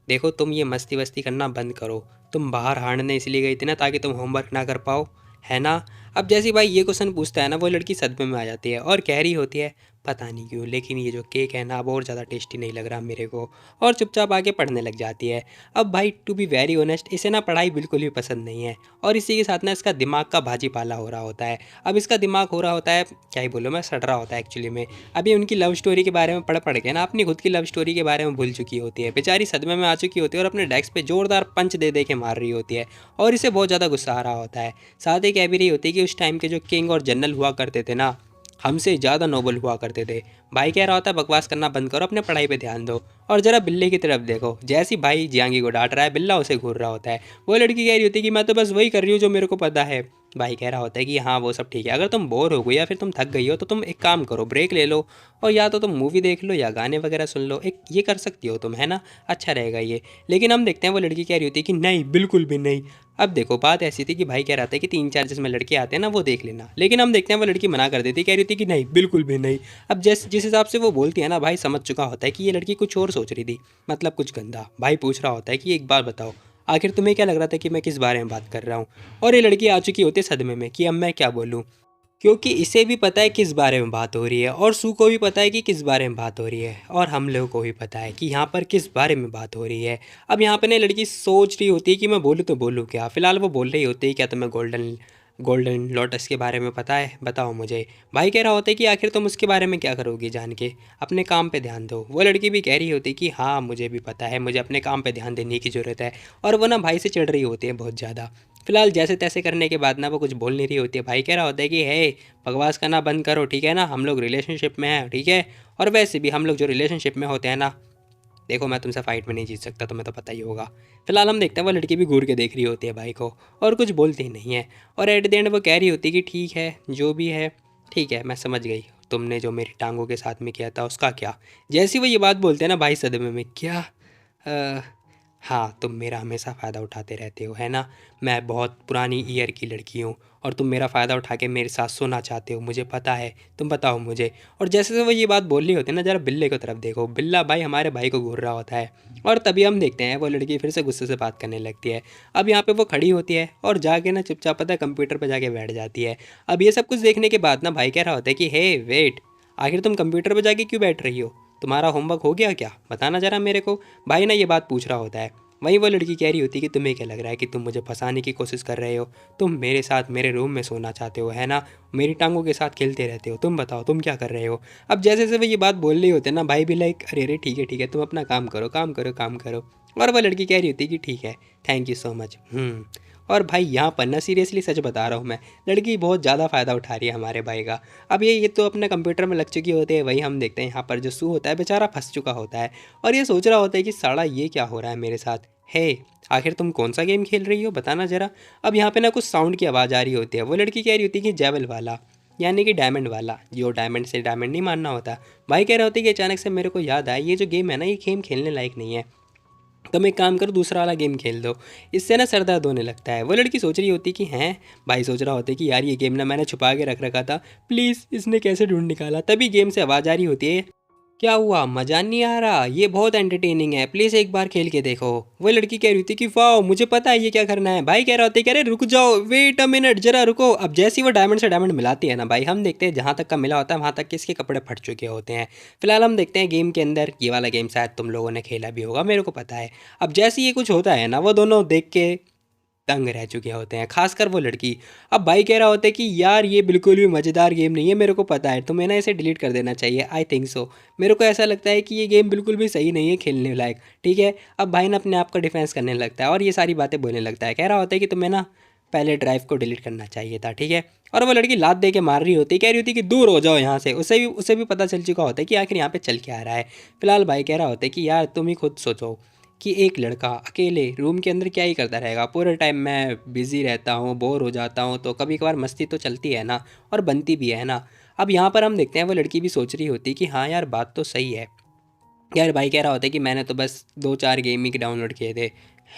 देखो तुम ये मस्ती वस्ती करना बंद करो। तुम बाहर हारने इसलिए गई थी ना ताकि तुम होमवर्क ना कर पाओ, है ना? अब जैसी भाई ये क्वेश्चन पूछता है ना, वो लड़की सदमे में आ जाती है और कह रही होती है पता नहीं क्यों लेकिन ये जो केक है ना अब और ज़्यादा टेस्टी नहीं लग रहा मेरे को, और चुपचाप आके पढ़ने लग जाती है। अब भाई टू बी वेरी ऑनेस्ट, इसे ना पढ़ाई बिल्कुल भी पसंद नहीं है, और इसी के साथ ना इसका दिमाग का भाजी पाला हो रहा होता है। अब इसका दिमाग हो रहा होता है, क्या ही बोलो, मैं सड़ रहा होता है एक्चुअली में। अभी उनकी लव स्टोरी के बारे में पढ़ पढ़ के ना अपनी खुद की लव स्टोरी के बारे में भूल चुकी होती है। बेचारी सदमे में आ चुकी होती है और अपने डेस्क पे जोरदार पंच दे दे के मार रही होती है, और इसे बहुत ज़्यादा गुस्सा आ रहा होता है। साथ ही कह भी रही होती है कि उस टाइम के जो किंग और जनरल हुआ करते थे ना, हमसे ज़्यादा नोबल हुआ करते थे। भाई कह रहा होता है बकवास करना बंद करो, अपने पढ़ाई पे ध्यान दो, और ज़रा बिल्ली की तरफ देखो। जैसी भाई जियांगी को डांट रहा है, बिल्ला उसे घूर रहा होता है। वो लड़की कह रही होती है कि मैं तो बस वही कर रही हूँ जो मेरे को पता है। भाई कह रहा होता है कि हाँ वो सब ठीक है, अगर तुम बोर हो गई या फिर तुम थक गई हो तो तुम एक काम करो, ब्रेक ले लो, और या तो तुम मूवी देख लो या गाने वगैरह सुन लो, एक ये कर सकती हो तुम, है ना? अच्छा रहेगा ये। लेकिन हम देखते हैं वो लड़की कह रही होती है कि नहीं, बिल्कुल भी नहीं। अब देखो बात ऐसी थी कि भाई कह रहा था कि 3-4 जिसमें लड़के आते हैं ना वो देख लेना, लेकिन हम देखते हैं वो लड़की मना कर देती, कह रही थी कि नहीं, बिल्कुल भी नहीं। अब जिस हिसाब से वो बोलती है ना, भाई समझ चुका होता है कि ये लड़की कुछ और सोच रही थी, मतलब कुछ गंदा। भाई पूछ रहा होता है कि एक बार बताओ, आखिर तुम्हें क्या लग रहा था कि मैं किस बारे में बात कर रहा हूँ? और ये लड़की आ चुकी होती है सदमे में कि अब मैं क्या बोलूँ, क्योंकि इसे भी पता है किस बारे में बात हो रही है, और सू को भी पता है कि किस बारे में बात हो रही है, और हम लोगों को भी पता है कि यहाँ पर किस बारे में बात हो रही है। अब यहाँ पर ना लड़की सोच रही होती है कि मैं बोलूँ तो बोलूँ क्या। फिलहाल वो बोल रही होती है क्या तुम्हें गोल्डन गोल्डन लोटस के बारे में पता है, बताओ मुझे। भाई कह रहा होता है कि आखिर तुम उसके बारे में क्या करोगी जान के, अपने काम पे ध्यान दो। वो लड़की भी कह रही होती है कि हाँ मुझे भी पता है, मुझे अपने काम पे ध्यान देने की ज़रूरत है, और वो ना भाई से चिढ़ रही होती है बहुत ज़्यादा। फिलहाल जैसे तैसे करने के बाद ना वो कुछ बोल नहीं रही होती है। भाई कह रहा होता है कि हे, बकवास करना बंद करो, ठीक है ना? हम लोग रिलेशनशिप में हैं, ठीक है? और वैसे भी हम लोग जो रिलेशनशिप में होते हैं ना, देखो मैं तुमसे फाइट में नहीं जीत सकता, तुम्हें तो पता ही होगा। फिलहाल हम देखते हैं वो लड़की भी घूर के देख रही होती है भाई को, और कुछ बोलती ही नहीं है। और एट द एंड वो कह रही होती है कि ठीक है जो भी है, ठीक है मैं समझ गई, तुमने जो मेरी टांगों के साथ में किया था उसका क्या? जैसी वो ये बात बोलते हैं ना, भाई सदमे में, क्या हाँ, तुम मेरा हमेशा फ़ायदा उठाते रहते हो, है ना? मैं बहुत पुरानी ईयर की लड़की हूँ, और तुम मेरा फ़ायदा उठा के मेरे साथ सोना चाहते हो, मुझे पता है। तुम बताओ मुझे। और जैसे से वो ये बात बोल रही होती है ना, ज़रा बिल्ले की तरफ देखो, बिल्ला भाई हमारे भाई को घूर रहा होता है। और तभी हम देखते हैं वो लड़की फिर से गुस्से से बात करने लगती है। अब यहाँ पे वो खड़ी होती है और जाके ना चुपचाप पता है कंप्यूटर पर जाके बैठ जाती है। अब ये सब कुछ देखने के बाद ना भाई कह रहा होता है कि हे वेट, आखिर तुम कंप्यूटर पर जाके क्यों बैठ रही हो? तुम्हारा होमवर्क हो गया क्या? बताना ज़रा मेरे को। भाई ना ये बात पूछ रहा होता है। वहीं वो लड़की कह रही होती है कि तुम्हें क्या लग रहा है कि तुम मुझे फंसाने की कोशिश कर रहे हो? तुम मेरे साथ मेरे रूम में सोना चाहते हो, है ना? मेरी टांगों के साथ खेलते रहते हो। तुम बताओ तुम क्या कर रहे हो? अब जैसे जैसे वो ये बात बोल रही होते हैं ना, भाई भी लाइक अरे अरे ठीक है तुम अपना काम करो, काम करो, काम करो। और वह लड़की कह रही होती है कि ठीक है, थैंक यू सो मच। और भाई यहाँ पर ना सीरियसली सच बता रहा हूँ मैं, लड़की बहुत ज़्यादा फ़ायदा उठा रही है हमारे भाई का। अब ये तो अपने कंप्यूटर में लग चुकी होती है। वही हम देखते हैं यहाँ पर जो सू होता है बेचारा फंस चुका होता है, और ये सोच रहा होता है कि साला ये क्या हो रहा है मेरे साथ। हे, आखिर तुम कौन सा गेम खेल रही हो, बताना ज़रा। अब यहाँ पे ना कुछ साउंड की आवाज़ आ रही होती है। वो लड़की कह रही होती है कि जेवल वाला, यानी कि डायमंड वाला, जो डायमंड से डायमंड नहीं मानना होता। भाई कह रहे होते कि अचानक से मेरे को याद आया ये जो गेम है ना, ये गेम खेलने लायक नहीं है, तुम एक काम करो दूसरा वाला गेम खेल दो, इससे ना सर दर्द होने लगता है। वो लड़की सोच रही होती कि हैं, भाई सोच रहा होता है कि यार ये गेम ना मैंने छुपा के रख रखा था, प्लीज़ इसने कैसे ढूंढ निकाला। तभी गेम से आवाज़ आ रही होती है, क्या हुआ, मज़ा नहीं आ रहा? ये बहुत एंटरटेनिंग है, प्लीज़ एक बार खेल के देखो। वो लड़की कह रही थी कि वाह मुझे पता है ये क्या करना है। भाई कह रहा होता है, कह रहे रुक जाओ, वेट अ मिनट, जरा रुको। अब जैसे ही वो डायमंड से डायमंड मिलाती है ना भाई, हम देखते हैं जहाँ तक का मिला होता है वहाँ तक के इसके कपड़े फट चुके होते हैं। फिलहाल हम देखते हैं गेम के अंदर, ये वाला गेम शायद तुम लोगों ने खेला भी होगा, मेरे को पता है। अब जैसे ये कुछ होता है ना, वो दोनों देख के दंग रह चुके होते हैं, खासकर वो लड़की। अब भाई कह रहा होता है कि यार ये बिल्कुल भी मज़ेदार गेम नहीं है, मेरे को पता है, तुम्हें ना इसे डिलीट कर देना चाहिए, आई थिंक सो। मेरे को ऐसा लगता है कि ये गेम बिल्कुल भी सही नहीं है खेलने लायक, ठीक है। अब भाई ना अपने आप का डिफेंस करने लगता है और ये सारी बातें बोलने लगता है, कह रहा होता है कि तुम्हें ना पहले ड्राइव को डिलीट करना चाहिए था, ठीक है। और वो लड़की लात दे के मार रही होती है, कह रही होती है कि दूर हो जाओ यहाँ से। उसे भी पता चल चुका होता है कि आखिर यहाँ पे चल के आ रहा है। फिलहाल भाई कह रहा होता है कि यार तुम ही खुद सोचो कि एक लड़का अकेले रूम के अंदर क्या ही करता रहेगा, पूरे टाइम मैं बिज़ी रहता हूँ, बोर हो जाता हूँ, तो कभी कभार मस्ती तो चलती है ना, और बनती भी है ना। अब यहाँ पर हम देखते हैं वो लड़की भी सोच रही होती है कि हाँ यार बात तो सही है। यार भाई कह रहा होता है कि मैंने तो बस 2-4 गेम ही डाउनलोड किए थे।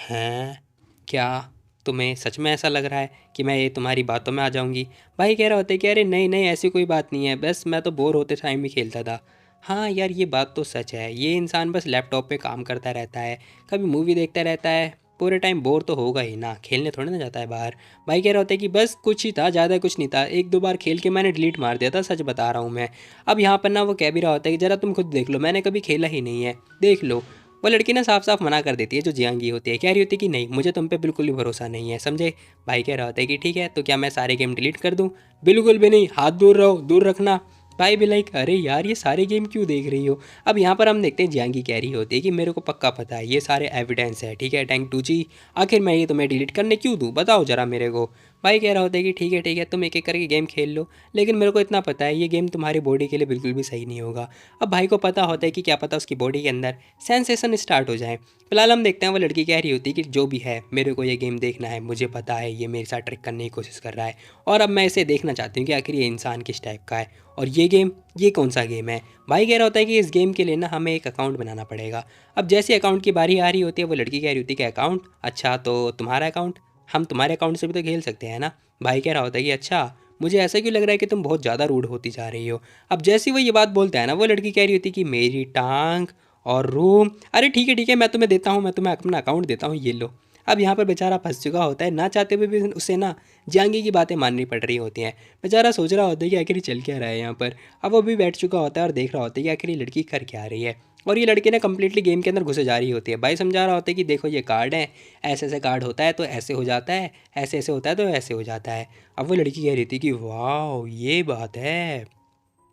हैं? क्या तुम्हें सच में ऐसा लग रहा है कि मैं ये तुम्हारी बातों में आ जाऊंगी? भाई कह रहा होता है कि अरे नहीं नहीं, ऐसी कोई बात नहीं है, बस मैं तो बोर होते टाइम ही खेलता था। हाँ यार ये बात तो सच है, ये इंसान बस लैपटॉप पे काम करता रहता है, कभी मूवी देखता रहता है, पूरे टाइम बोर तो होगा ही ना, खेलने थोड़ी ना जाता है बाहर। भाई कह रहा होता है कि बस कुछ ही था, ज़्यादा कुछ नहीं था, 1-2 बार खेल के मैंने डिलीट मार दिया था, सच बता रहा हूँ मैं। अब यहाँ पर ना वो कह भी रहा होता है कि ज़रा तुम खुद देख लो, मैंने कभी खेला ही नहीं है, देख लो। वो लड़की ना साफ साफ मना कर देती है, जो जियांगी होती है, कह रही होती है कि नहीं मुझे तुम पे बिल्कुल भी भरोसा नहीं है, समझे। भाई कह रहा होता है कि ठीक है, तो क्या मैं सारे गेम डिलीट कर दूँ? बिल्कुल भी नहीं, हाथ दूर रहो, दूर रखना। भाई भी लाइक अरे यार ये सारे गेम क्यों देख रही हो? अब यहाँ पर हम देखते हैं जियांगी कह रही होती है कि मेरे को पक्का पता है, ये सारे एविडेंस है, ठीक है टैंक टू जी, आखिर मैं ये तुम्हें डिलीट करने क्यों दूँ, बताओ ज़रा मेरे को। भाई कह रहा होता है कि ठीक है तुम एक एक करके गेम खेल लो, लेकिन मेरे को इतना पता है ये गेम तुम्हारी बॉडी के लिए बिल्कुल भी सही नहीं होगा। अब भाई को पता होता है कि क्या पता उसकी बॉडी के अंदर सेंसेशन स्टार्ट हो जाए। फिलहाल हम देखते हैं वो लड़की कह रही होती है कि जो भी है मेरे को ये गेम देखना है, मुझे पता है ये मेरे साथ ट्रिक करने की कोशिश कर रहा है, और अब मैं इसे देखना चाहती हूँ कि आखिर ये इंसान किस टाइप का है, और ये गेम ये कौन सा गेम है। भाई कह रहा होता है कि इस गेम के लिए ना हमें एक अकाउंट बनाना पड़ेगा। अब जैसे अकाउंट की बारी आ रही होती है वो लड़की कह रही होती है कि अकाउंट, अच्छा तो तुम्हारा अकाउंट, हम तुम्हारे अकाउंट से भी तो खेल सकते हैं ना। भाई कह रहा होता है कि अच्छा, मुझे ऐसा क्यों लग रहा है कि तुम बहुत ज़्यादा रूड होती जा रही हो। अब जैसे ही वो ये बात बोलता है ना, वो लड़की कह रही होती है कि मेरी टांग और रूम, अरे ठीक है मैं तुम्हें देता हूँ, मैं तुम्हें अपना अकाउंट देता हूँ, ये लो। अब यहाँ पर बेचारा फंस चुका होता है, ना चाहते हुए भी उसे ना जांगी की बातें माननी पड़ रही होती हैं। बेचारा सोच रहा होता है कि आखिर ये चल क्या रहा है यहाँ पर। अब वो भी बैठ चुका होता है और देख रहा होता है कि आखिर ये लड़की कर क्या रही है, और ये लड़की ना कम्प्लीटली गेम के अंदर घुसे जा रही होती है। भाई समझा रहा होता है कि देखो ये कार्ड है, ऐसे ऐसे कार्ड होता है तो ऐसे हो जाता है, ऐसे ऐसे होता है तो ऐसे हो जाता है। अब वो लड़की कह रही थी कि वाह ये बात है,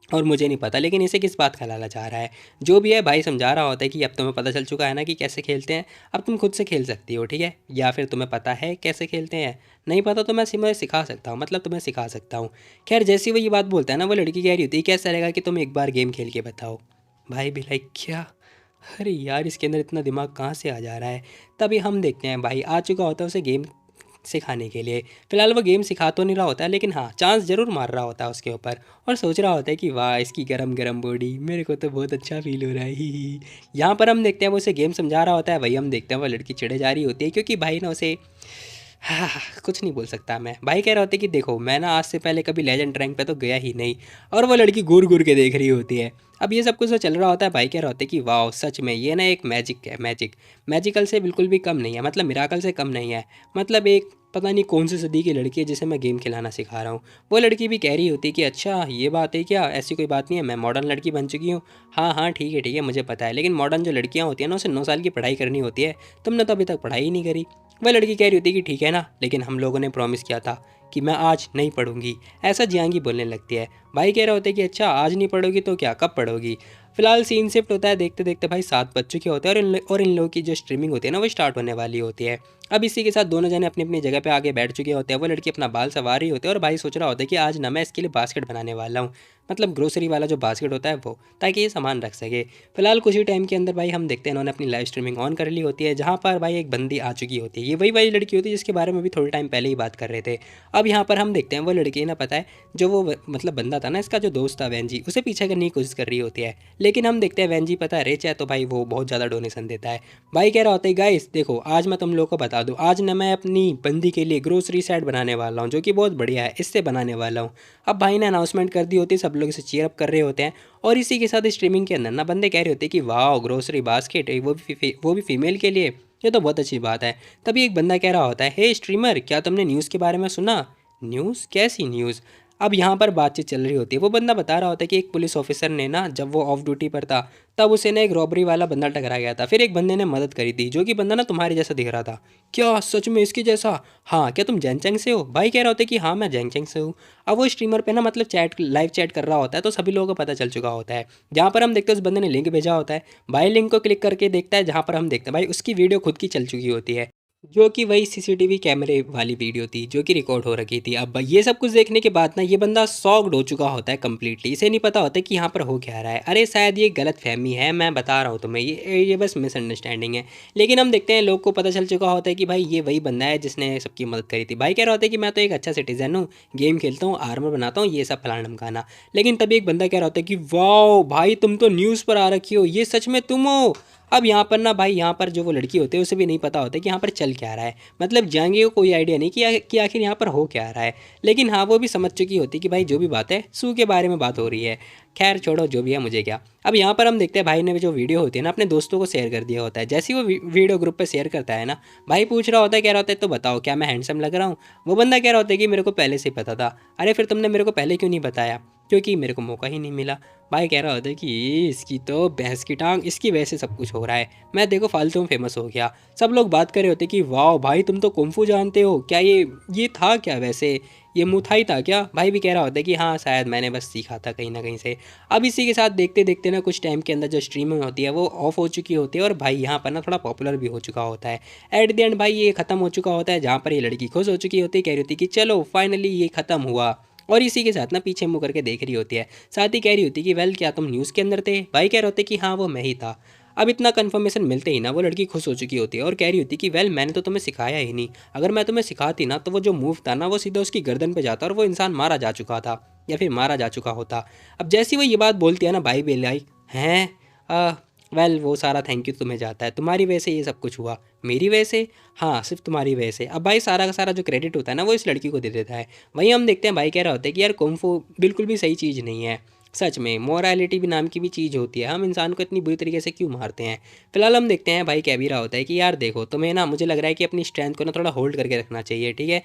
और मुझे नहीं पता लेकिन इसे किस बात का लालच आ रहा है। जो भी है भाई समझा रहा होता है कि अब तुम्हें पता चल चुका है ना कि कैसे खेलते हैं, अब तुम खुद से खेल सकती हो, ठीक है, या फिर तुम्हें पता है कैसे खेलते हैं, नहीं पता तो मैं सिखा सकता हूँ, मतलब तुम्हें सिखा सकता हूँ। खैर जैसी वो ये बात बोलता है ना, वो लड़की कह रही होती है कैसा रहेगा कि तुम एक बार गेम खेल के बताओ। भाई भी लाइक क्या, अरे यार इसके अंदर इतना दिमाग कहाँ से आ जा रहा है। तभी हम देखते हैं भाई आ चुका होता है उसे गेम सिखाने के लिए। फ़िलहाल वो गेम सिखा तो नहीं रहा होता है, लेकिन हाँ चांस ज़रूर मार रहा होता है उसके ऊपर, और सोच रहा होता है कि वाह इसकी गरम गरम बॉडी, मेरे को तो बहुत अच्छा फील हो रहा है ही। यहाँ पर हम देखते हैं वो उसे गेम समझा रहा होता है, वही हम देखते हैं वो लड़की चिढ़े जा रही होती है, क्योंकि भाई ना उसे हाँ, कुछ नहीं बोल सकता मैं। भाई कह रहा होता है कि देखो मैं ना आज से पहले कभी लेजेंड रैंक पे तो गया ही नहीं, और वो लड़की घूर घूर के देख रही होती है। अब ये सब कुछ तो चल रहा होता है, भाई कह रहा होता है कि वाह सच में ये ना एक मैजिक है, मैजिकल से बिल्कुल भी कम नहीं है, मतलब मिराकल से कम नहीं है, मतलब एक पता नहीं कौन सी सदी की लड़की है जिसे मैं गेम खिलाना सिखा रहा हूँ। वो लड़की भी कह रही होती है कि अच्छा ये बात है क्या, ऐसी कोई बात नहीं है, मैं मॉडर्न लड़की बन चुकी हूँ। हाँ ठीक है मुझे पता है, लेकिन मॉडर्न जो लड़कियाँ होती हैं ना उसे 9 साल की पढ़ाई करनी होती है, तुमने तो अभी तक पढ़ाई ही नहीं करी। वह लड़की कह रही होती है कि ठीक है ना, लेकिन हम लोगों ने प्रॉमिस किया था कि मैं आज नहीं पढ़ूंगी, ऐसा जियांगी बोलने लगती है। भाई कह रहा होता है कि अच्छा आज नहीं पढ़ोगी तो क्या कब पढ़ोगी। फिलहाल सीन शिफ्ट होता है, देखते देखते भाई 7 बज चुके होते हैं, और इन लोगों की जो स्ट्रीमिंग होती है ना वो स्टार्ट होने वाली होती है। अब इसी के साथ दोनों जने अपनी अपनी जगह पे आगे बैठ चुके होते हैं। वो लड़की अपना बाल संवार रही होती है, और भाई सोच रहा होता है कि आज ना मैं इसके लिए बास्केट बनाने वाला हूँ, मतलब ग्रोसरी वाला जो बास्केट होता है वो, ताकि ये सामान रख सके। फिलहाल कुछ ही टाइम के अंदर भाई हम देखते हैं इन्होंने अपनी लाइव स्ट्रीमिंग ऑन कर ली होती है, जहाँ पर भाई एक बंदी आ चुकी होती है। ये वही वाली लड़की होती है जिसके बारे में भी थोड़े टाइम पहले ही बात कर रहे थे। अब यहाँ पर हम देखते हैं वो लड़की ना पता है जो वो मतलब बंदा था ना इसका जो दोस्त था वैन जी, उसे पीछे करने की कोशिश कर रही होती है, लेकिन हम देखते हैं वैन जी पता है रिच है, तो भाई वो बहुत ज़्यादा डोनेशन देता है। भाई कह रहा होता है गाइस देखो आज मैं तुम लोग को बता दूँ, आज ना मैं अपनी बंदी के लिए ग्रोसरी सेट बनाने वाला हूँ, जो कि बहुत बढ़िया है, इससे बनाने वाला हूँ। अब भाई ने अनाउंसमेंट कर दी होती है, सब लोग इसे चीयर अप कर रहे होते हैं, और इसी के साथ स्ट्रीमिंग के अंदर ना बंदे कह रहे होते हैं कि वाह ग्रोसरी बास्केट, वो भी फीमेल के लिए, ये तो बहुत अच्छी बात है। तभी एक बंदा कह रहा होता है हे स्ट्रीमर क्या तुमने न्यूज़ के बारे में सुना? न्यूज़? कैसी न्यूज़? अब यहाँ पर बातचीत चल रही होती है, वो बंदा बता रहा होता है कि एक पुलिस ऑफिसर ने ना जब वो ऑफ ड्यूटी पर था तब उसे ना एक रॉबरी वाला बंदा टकरा गया था, फिर एक बंदे ने मदद करी थी जो कि बंदा ना तुम्हारे जैसा दिख रहा था। क्या सच में इसके जैसा? हाँ, क्या तुम जैनचंग से हो? भाई कह रहा होता है कि हाँ मैं जैनचंग से हूँ। अब वो स्ट्रीमर पे ना मतलब चैट लाइव चैट कर रहा होता है तो सभी लोगों को पता चल चुका होता है। जहाँ पर हम देखते हैं उस बंदे ने लिंक भेजा होता है, भाई लिंक को क्लिक करके देखता है, जहाँ पर हम देखते हैं भाई उसकी वीडियो खुद की चल चुकी होती है, जो कि वही सीसीटीवी कैमरे वाली वीडियो थी जो कि रिकॉर्ड हो रखी थी। अब ये सब कुछ देखने के बाद ना ये बंदा शॉक्ड हो चुका होता है कम्प्लीटली, इसे नहीं पता होता कि यहाँ पर हो क्या रहा है। अरे शायद ये गलत फहमी है, मैं बता रहा हूँ तुम्हें, ये बस मिसअंडरस्टैंडिंग है। लेकिन हम देखते हैं लोग को पता चल चुका होता है कि भाई ये वही बंदा है जिसने सबकी मदद करी थी। भाई कह रहा होता है कि मैं तो एक अच्छा सिटीजन हूँ, गेम खेलता हूँ, आर्मर बनाता हूँ, ये सब फलाना ढमकाना। लेकिन तभी एक बंदा कह रहा होता है कि वाओ भाई तुम तो न्यूज़ पर आ रखी हो, ये सच में तुम हो? अब यहाँ पर ना भाई यहाँ पर जो वो लड़की होती है उसे भी नहीं पता होता कि यहाँ पर चल क्या रहा है, मतलब जाएंगे को कोई आइडिया नहीं कि आखिर यहाँ पर हो क्या रहा है। लेकिन हाँ वो भी समझ चुकी होती कि भाई जो भी बात है सू के बारे में बात हो रही है। खैर छोड़ो, जो भी है मुझे क्या। अब यहाँ पर हम देखते हैं भाई ने जो वीडियो होती है ना अपने दोस्तों को शेयर कर दिया होता है। जैसे ही वो वीडियो ग्रुप पे शेयर करता है ना, भाई पूछ रहा होता है, कह रहा होता है तो बताओ क्या मैं हैंडसम लग रहा हूँ? वो बंदा कह रहा होता है कि मेरे को पहले से ही पता था। अरे फिर तुमने मेरे को पहले क्यों नहीं बताया? क्योंकि मेरे को मौका ही नहीं मिला। भाई कह रहा होता है कि इसकी तो भैंस की टांग, इसकी वजह से सब कुछ हो रहा है, मैं देखो फालतू में फेमस हो गया। सब लोग बात कर रहे होते कि वाह भाई तुम तो कुंफू जानते हो क्या? ये था क्या वैसे? ये मुथाई था क्या? भाई भी कह रहा होता है कि हाँ शायद मैंने बस सीखा था कहीं ना कहीं से। अब इसी के साथ देखते देखते ना कुछ टाइम के अंदर जो स्ट्रीमिंग होती है वो ऑफ हो चुकी होती है और भाई यहाँ पर ना थोड़ा पॉपुलर भी हो चुका होता है। एट द एंड भाई ये ख़त्म हो चुका होता है, जहाँ पर ये लड़की खुश हो चुकी होती है, कह रही होती है कि चलो फाइनली ये ख़त्म हुआ। और इसी के साथ ना पीछे मुँह करके देख रही होती है, साथ ही कह रही होती है कि वेल क्या तुम न्यूज़ के अंदर थे? भाई कह रहे होते कि हाँ वो मैं ही था। अब इतना कन्फर्मेशन मिलते ही ना वो लड़की खुश हो चुकी होती है और कह रही होती कि वेल मैंने तो तुम्हें सिखाया ही नहीं, अगर मैं तुम्हें सिखाती ना तो वो जो मूव था ना वो सीधा उसकी गर्दन पे जाता और वो इंसान मारा जा चुका था या फिर मारा जा चुका होता। अब जैसी वो ये बात बोलती है ना भाई बेलाई हैं, वेल वो सारा थैंक यू तुम्हें जाता है, तुम्हारी वजह से ये सब कुछ हुआ। मेरी वजह से? हाँ सिर्फ तुम्हारी वजह से। अब भाई सारा का सारा जो क्रेडिट होता है ना वो इस लड़की को दे देता है। वहीं हम देखते हैं भाई कह रहा होता है कि यार कुंफू बिल्कुल भी सही चीज़ नहीं है। सच में मोरालिटी भी नाम की भी चीज़ होती है, हम इंसान को इतनी बुरी तरीके से क्यों मारते हैं? फिलहाल हम देखते हैं भाई कह भी रहा होता है कि यार देखो तुम्हें ना, मुझे लग रहा है कि अपनी स्ट्रेंथ को ना थोड़ा होल्ड करके रखना चाहिए, ठीक है?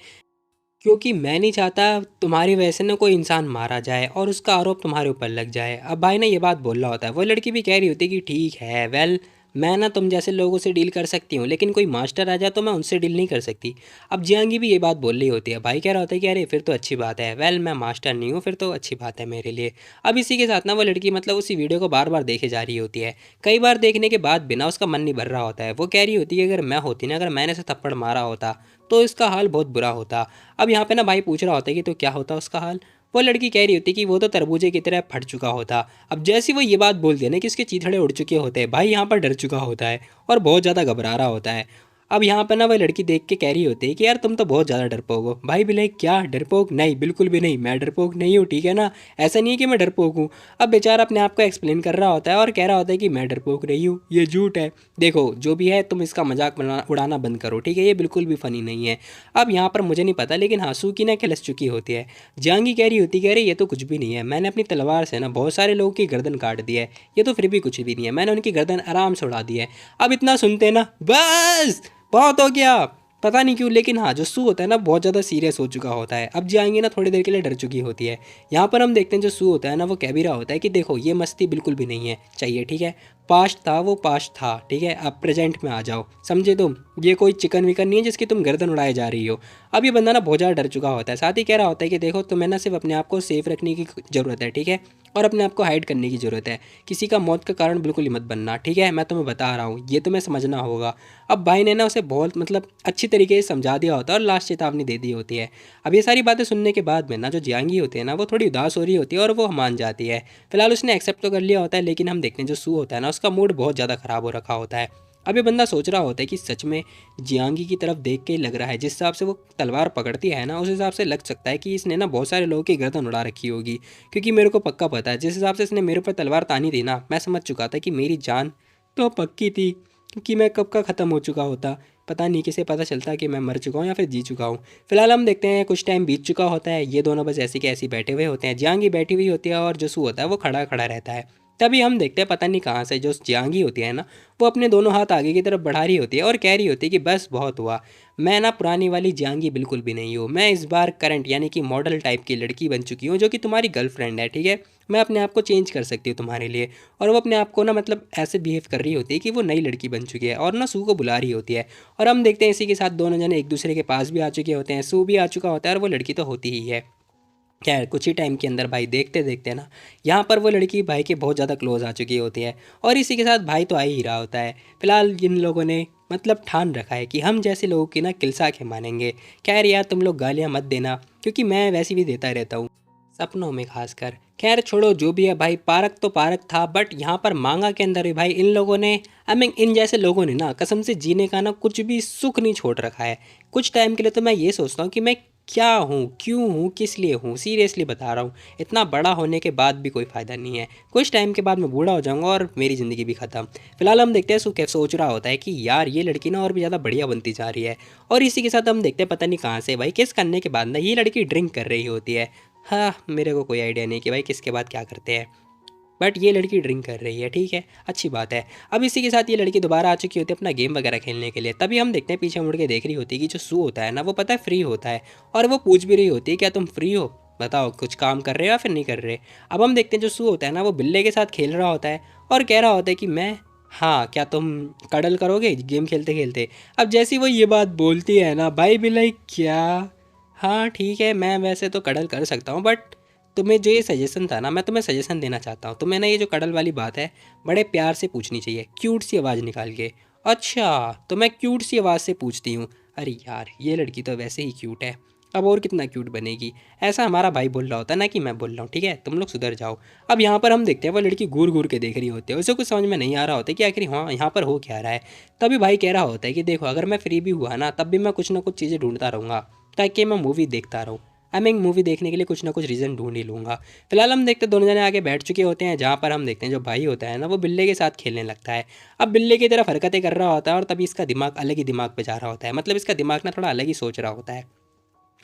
क्योंकि मैं नहीं चाहता तुम्हारी वजह से ना कोई इंसान मारा जाए और उसका आरोप तुम्हारे ऊपर लग जाए। अब भाई ना ये बात बोल रहा होता है, वो लड़की भी कह रही होती है कि ठीक है वेल मैं ना तुम जैसे लोगों से डील कर सकती हूँ, लेकिन कोई मास्टर आ जाए तो मैं उनसे डील नहीं कर सकती। अब जियांगी भी ये बात बोल रही होती है, भाई कह रहा होता है कि अरे फिर तो अच्छी बात है, वेल मैं मास्टर नहीं हूँ, फिर तो अच्छी बात है मेरे लिए। अब इसी के साथ ना वो लड़की मतलब उसी वीडियो को बार बार देखे जा रही होती है। कई बार देखने के बाद बिना उसका मन नहीं भर रहा होता है। वो कह रही होती है अगर मैं होती ना, अगर मैंने से थप्पड़ मारा होता तो इसका हाल बहुत बुरा होता। अब यहाँ पे ना भाई पूछ रहा होता है कि तो क्या होता उसका हाल? वो लड़की कह रही होती कि वो तो तरबूजे की तरह फट चुका होता। अब जैसी वो ये बात बोलती है ना कि उसके चीथड़े उड़ चुके होते हैं, भाई यहाँ पर डर चुका होता है और बहुत ज़्यादा घबरा रहा होता है। अब यहाँ पर ना वह लड़की देख के कह रही होती है कि यार तुम तो बहुत ज़्यादा डरपोक हो। भाई भी लाइक क्या डरपोक? नहीं बिल्कुल भी नहीं, मैं डरपोक नहीं हूँ, ठीक है ना? ऐसा नहीं है कि मैं डरपोक हूँ। अब बेचारा अपने आप को एक्सप्लेन कर रहा होता है और कह रहा होता है कि मैं डरपोक नहीं हूँ, ये झूठ है। देखो जो भी है तुम इसका मजाक उड़ाना बंद करो, ठीक है? ये बिल्कुल भी फ़नी नहीं है। अब यहाँ पर मुझे नहीं पता लेकिन हाँ सूकी ना खिलस चुकी होती है। जांगी कह रही होती कह रही ये तो कुछ भी नहीं है, मैंने अपनी तलवार से ना बहुत सारे लोगों की गर्दन काट दी है, ये तो फिर भी कुछ भी नहीं है, मैंने उनकी गर्दन आराम से उड़ा दी है। अब इतना सुनते ना बस बहुत हो गया। पता नहीं क्यों लेकिन हाँ जो सू होता है ना बहुत ज़्यादा सीरियस हो चुका होता है। अब जाएंगे ना थोड़ी देर के लिए डर चुकी होती है। यहाँ पर हम देखते हैं जो सू होता है ना वो कह भी रहा होता है कि देखो ये मस्ती बिल्कुल भी नहीं है चाहिए, ठीक है? पास्ट था वो पास्ट था, ठीक है? अब प्रेजेंट में आ जाओ, समझे तुम? ये कोई चिकन विकन नहीं है जिसकी तुम गर्दन उड़ाए जा रही हो। अब ये बंदा ना बहुत ज़्यादा डर चुका होता है, साथ ही कह रहा होता है कि देखो तुम्हें ना सिर्फ अपने आप को सेफ रखने की ज़रूरत है, ठीक है? और अपने आप को हाइड करने की ज़रूरत है, किसी का मौत का कारण बिल्कुल ही मत बनना, ठीक है? मैं तुम्हें बता रहा हूँ, ये तुम्हें समझना होगा। अब भाई ने ना उसे बहुत मतलब अच्छी तरीके से समझा दिया होता है और लास्ट चेतावनी दे दी होती है। अब ये सारी बातें सुनने के बाद में ना जो जियांगी होती है ना वो थोड़ी उदास हो रही होती है और वो मान जाती है। फिलहाल उसने एक्सेप्ट तो कर लिया होता है, लेकिन हम देखते हैं जो सू होता है ना उसका मूड बहुत ज़्यादा ख़राब हो रखा होता है। अब ये बंदा सोच रहा होता है कि सच में जियांगी की तरफ देख के लग रहा है, जिस हिसाब से वो तलवार पकड़ती है ना उस हिसाब से लग सकता है कि इसने ना बहुत सारे लोगों की गर्दन उड़ा रखी होगी। क्योंकि मेरे को पक्का पता है जिस हिसाब से इसने मेरे ऊपर तलवार तानी थी ना, मैं समझ चुका था कि मेरी जान तो पक्की थी, क्योंकि मैं कब का ख़त्म हो चुका होता। पता नहीं किसे पता चलता कि मैं मर चुका हूँ या फिर जी चुका हूँ। फिलहाल हम देखते हैं कुछ टाइम बीत चुका होता है, ये दोनों बस ऐसे के ऐसे बैठे हुए होते हैं। जियांगी बैठी हुई होती है और जो सू होता है वो खड़ा खड़ा रहता है। तभी हम देखते हैं पता नहीं कहाँ से जो जियांगी होती है ना, वो अपने दोनों हाथ आगे की तरफ बढ़ा रही होती है और कह रही होती है कि बस बहुत हुआ, मैं ना पुरानी वाली जियांगी बिल्कुल भी नहीं हूँ, मैं इस बार करंट यानी कि मॉडल टाइप की लड़की बन चुकी हूँ जो कि तुम्हारी गर्लफ्रेंड है, ठीक है। मैं अपने आप को चेंज कर सकती हूँ तुम्हारे लिए। और वो अपने आप को ना मतलब ऐसे बिहेव कर रही होती है कि वो नई लड़की बन चुकी है और ना सू को बुला रही होती है। और हम देखते हैं इसी के साथ दोनों जने एक दूसरे के पास भी आ चुके होते हैं, सू भी आ चुका होता है और वो लड़की तो होती ही है। खैर कुछ ही टाइम के अंदर भाई देखते देखते ना यहाँ पर वो लड़की भाई के बहुत ज़्यादा क्लोज आ चुकी होती है और इसी के साथ भाई तो आ ही रहा होता है। फिलहाल इन लोगों ने मतलब ठान रखा है कि हम जैसे लोगों की ना किलसा के मानेंगे। खैर यार तुम लोग गालियाँ मत देना क्योंकि मैं वैसे भी देता रहता हूँ, सपनों में खासकर। खैर छोड़ो जो भी है भाई, पार्क तो पार्क था, बट यहाँ पर मांगा के अंदर भी भाई इन लोगों ने आई मीन इन जैसे लोगों ने ना कसम से जीने का ना कुछ भी सुख नहीं छोड़ रखा है। कुछ टाइम के लिए तो मैं ये सोचता हूँ कि मैं क्या हूँ, क्यों हूँ, किस लिए हूँ। सीरियसली बता रहा हूँ, इतना बड़ा होने के बाद भी कोई फ़ायदा नहीं है। कुछ टाइम के बाद मैं बूढ़ा हो जाऊँगा और मेरी ज़िंदगी भी ख़त्म। फिलहाल हम देखते हैं सु कैसे सोच रहा होता है कि यार ये लड़की ना और भी ज़्यादा बढ़िया बनती जा रही है। और इसी के साथ हम देखते हैं पता नहीं कहाँ से भाई किस करने के बाद ना ये लड़की ड्रिंक कर रही होती है। हाँ मेरे को कोई आइडिया नहीं कि भाई किसके बाद क्या करते हैं, बट ये लड़की ड्रिंक कर रही है, ठीक है, अच्छी बात है। अब इसी के साथ ये लड़की दोबारा आ चुकी होती है अपना गेम वगैरह खेलने के लिए। तभी हम देखते हैं पीछे मुड़ के देख रही होती है कि जो सू होता है ना वो पता है फ्री होता है और वो पूछ भी रही होती है क्या तुम फ्री हो, बताओ कुछ काम कर रहे हो या फिर नहीं कर रहे। अब हम देखते हैं जो सू होता है ना वो बिल्ले के साथ खेल रहा होता है और कह रहा होता है कि मैं, हाँ क्या तुम कडल करोगे गेम खेलते खेलते। अब जैसी वो ये बात बोलती है ना भाई भी लाइक क्या, हाँ ठीक है मैं वैसे तो कडल कर सकता हूँ, बट तुम्हें जो ये सजेशन था ना, मैं तुम्हें सजेशन देना चाहता हूँ। तुम्हें ना ये जो कडल वाली बात है बड़े प्यार से पूछनी चाहिए, क्यूट सी आवाज़ निकाल के। अच्छा तो मैं क्यूट सी आवाज़ से पूछती हूँ, अरे यार ये लड़की तो वैसे ही क्यूट है, अब और कितना क्यूट बनेगी। ऐसा हमारा भाई बोल रहा होता है ना कि मैं बोल रहा हूँ, ठीक है तुम लोग सुधर जाओ। अब यहाँ पर हम देखते हैं वो लड़की घूर घूर के देख रही होती है, उसे कुछ समझ में नहीं आ रहा होता कि आखिर हाँ यहाँ पर हो क्या रहा है। तभी भाई कह रहा होता है कि देखो अगर मैं फ्री भी हुआ ना तब भी मैं कुछ ना कुछ चीज़ें ढूंढता रहूँगा ताकि मैं मूवी देखता रहूँ। आई मीन मूवी देखने के लिए कुछ ना कुछ रीज़न ढूंढ ही लूँगा। फिलहाल हम देखते हैं दोनों जने आगे बैठ चुके होते हैं जहाँ पर हम देखते हैं जो भाई होता है ना वो बिल्ले के साथ खेलने लगता है। अब बिल्ले की तरफ हरकतें कर रहा होता है और तभी इसका दिमाग अलग ही दिमाग पे जा रहा होता है, मतलब इसका दिमाग ना थोड़ा अलग ही सोच रहा होता है।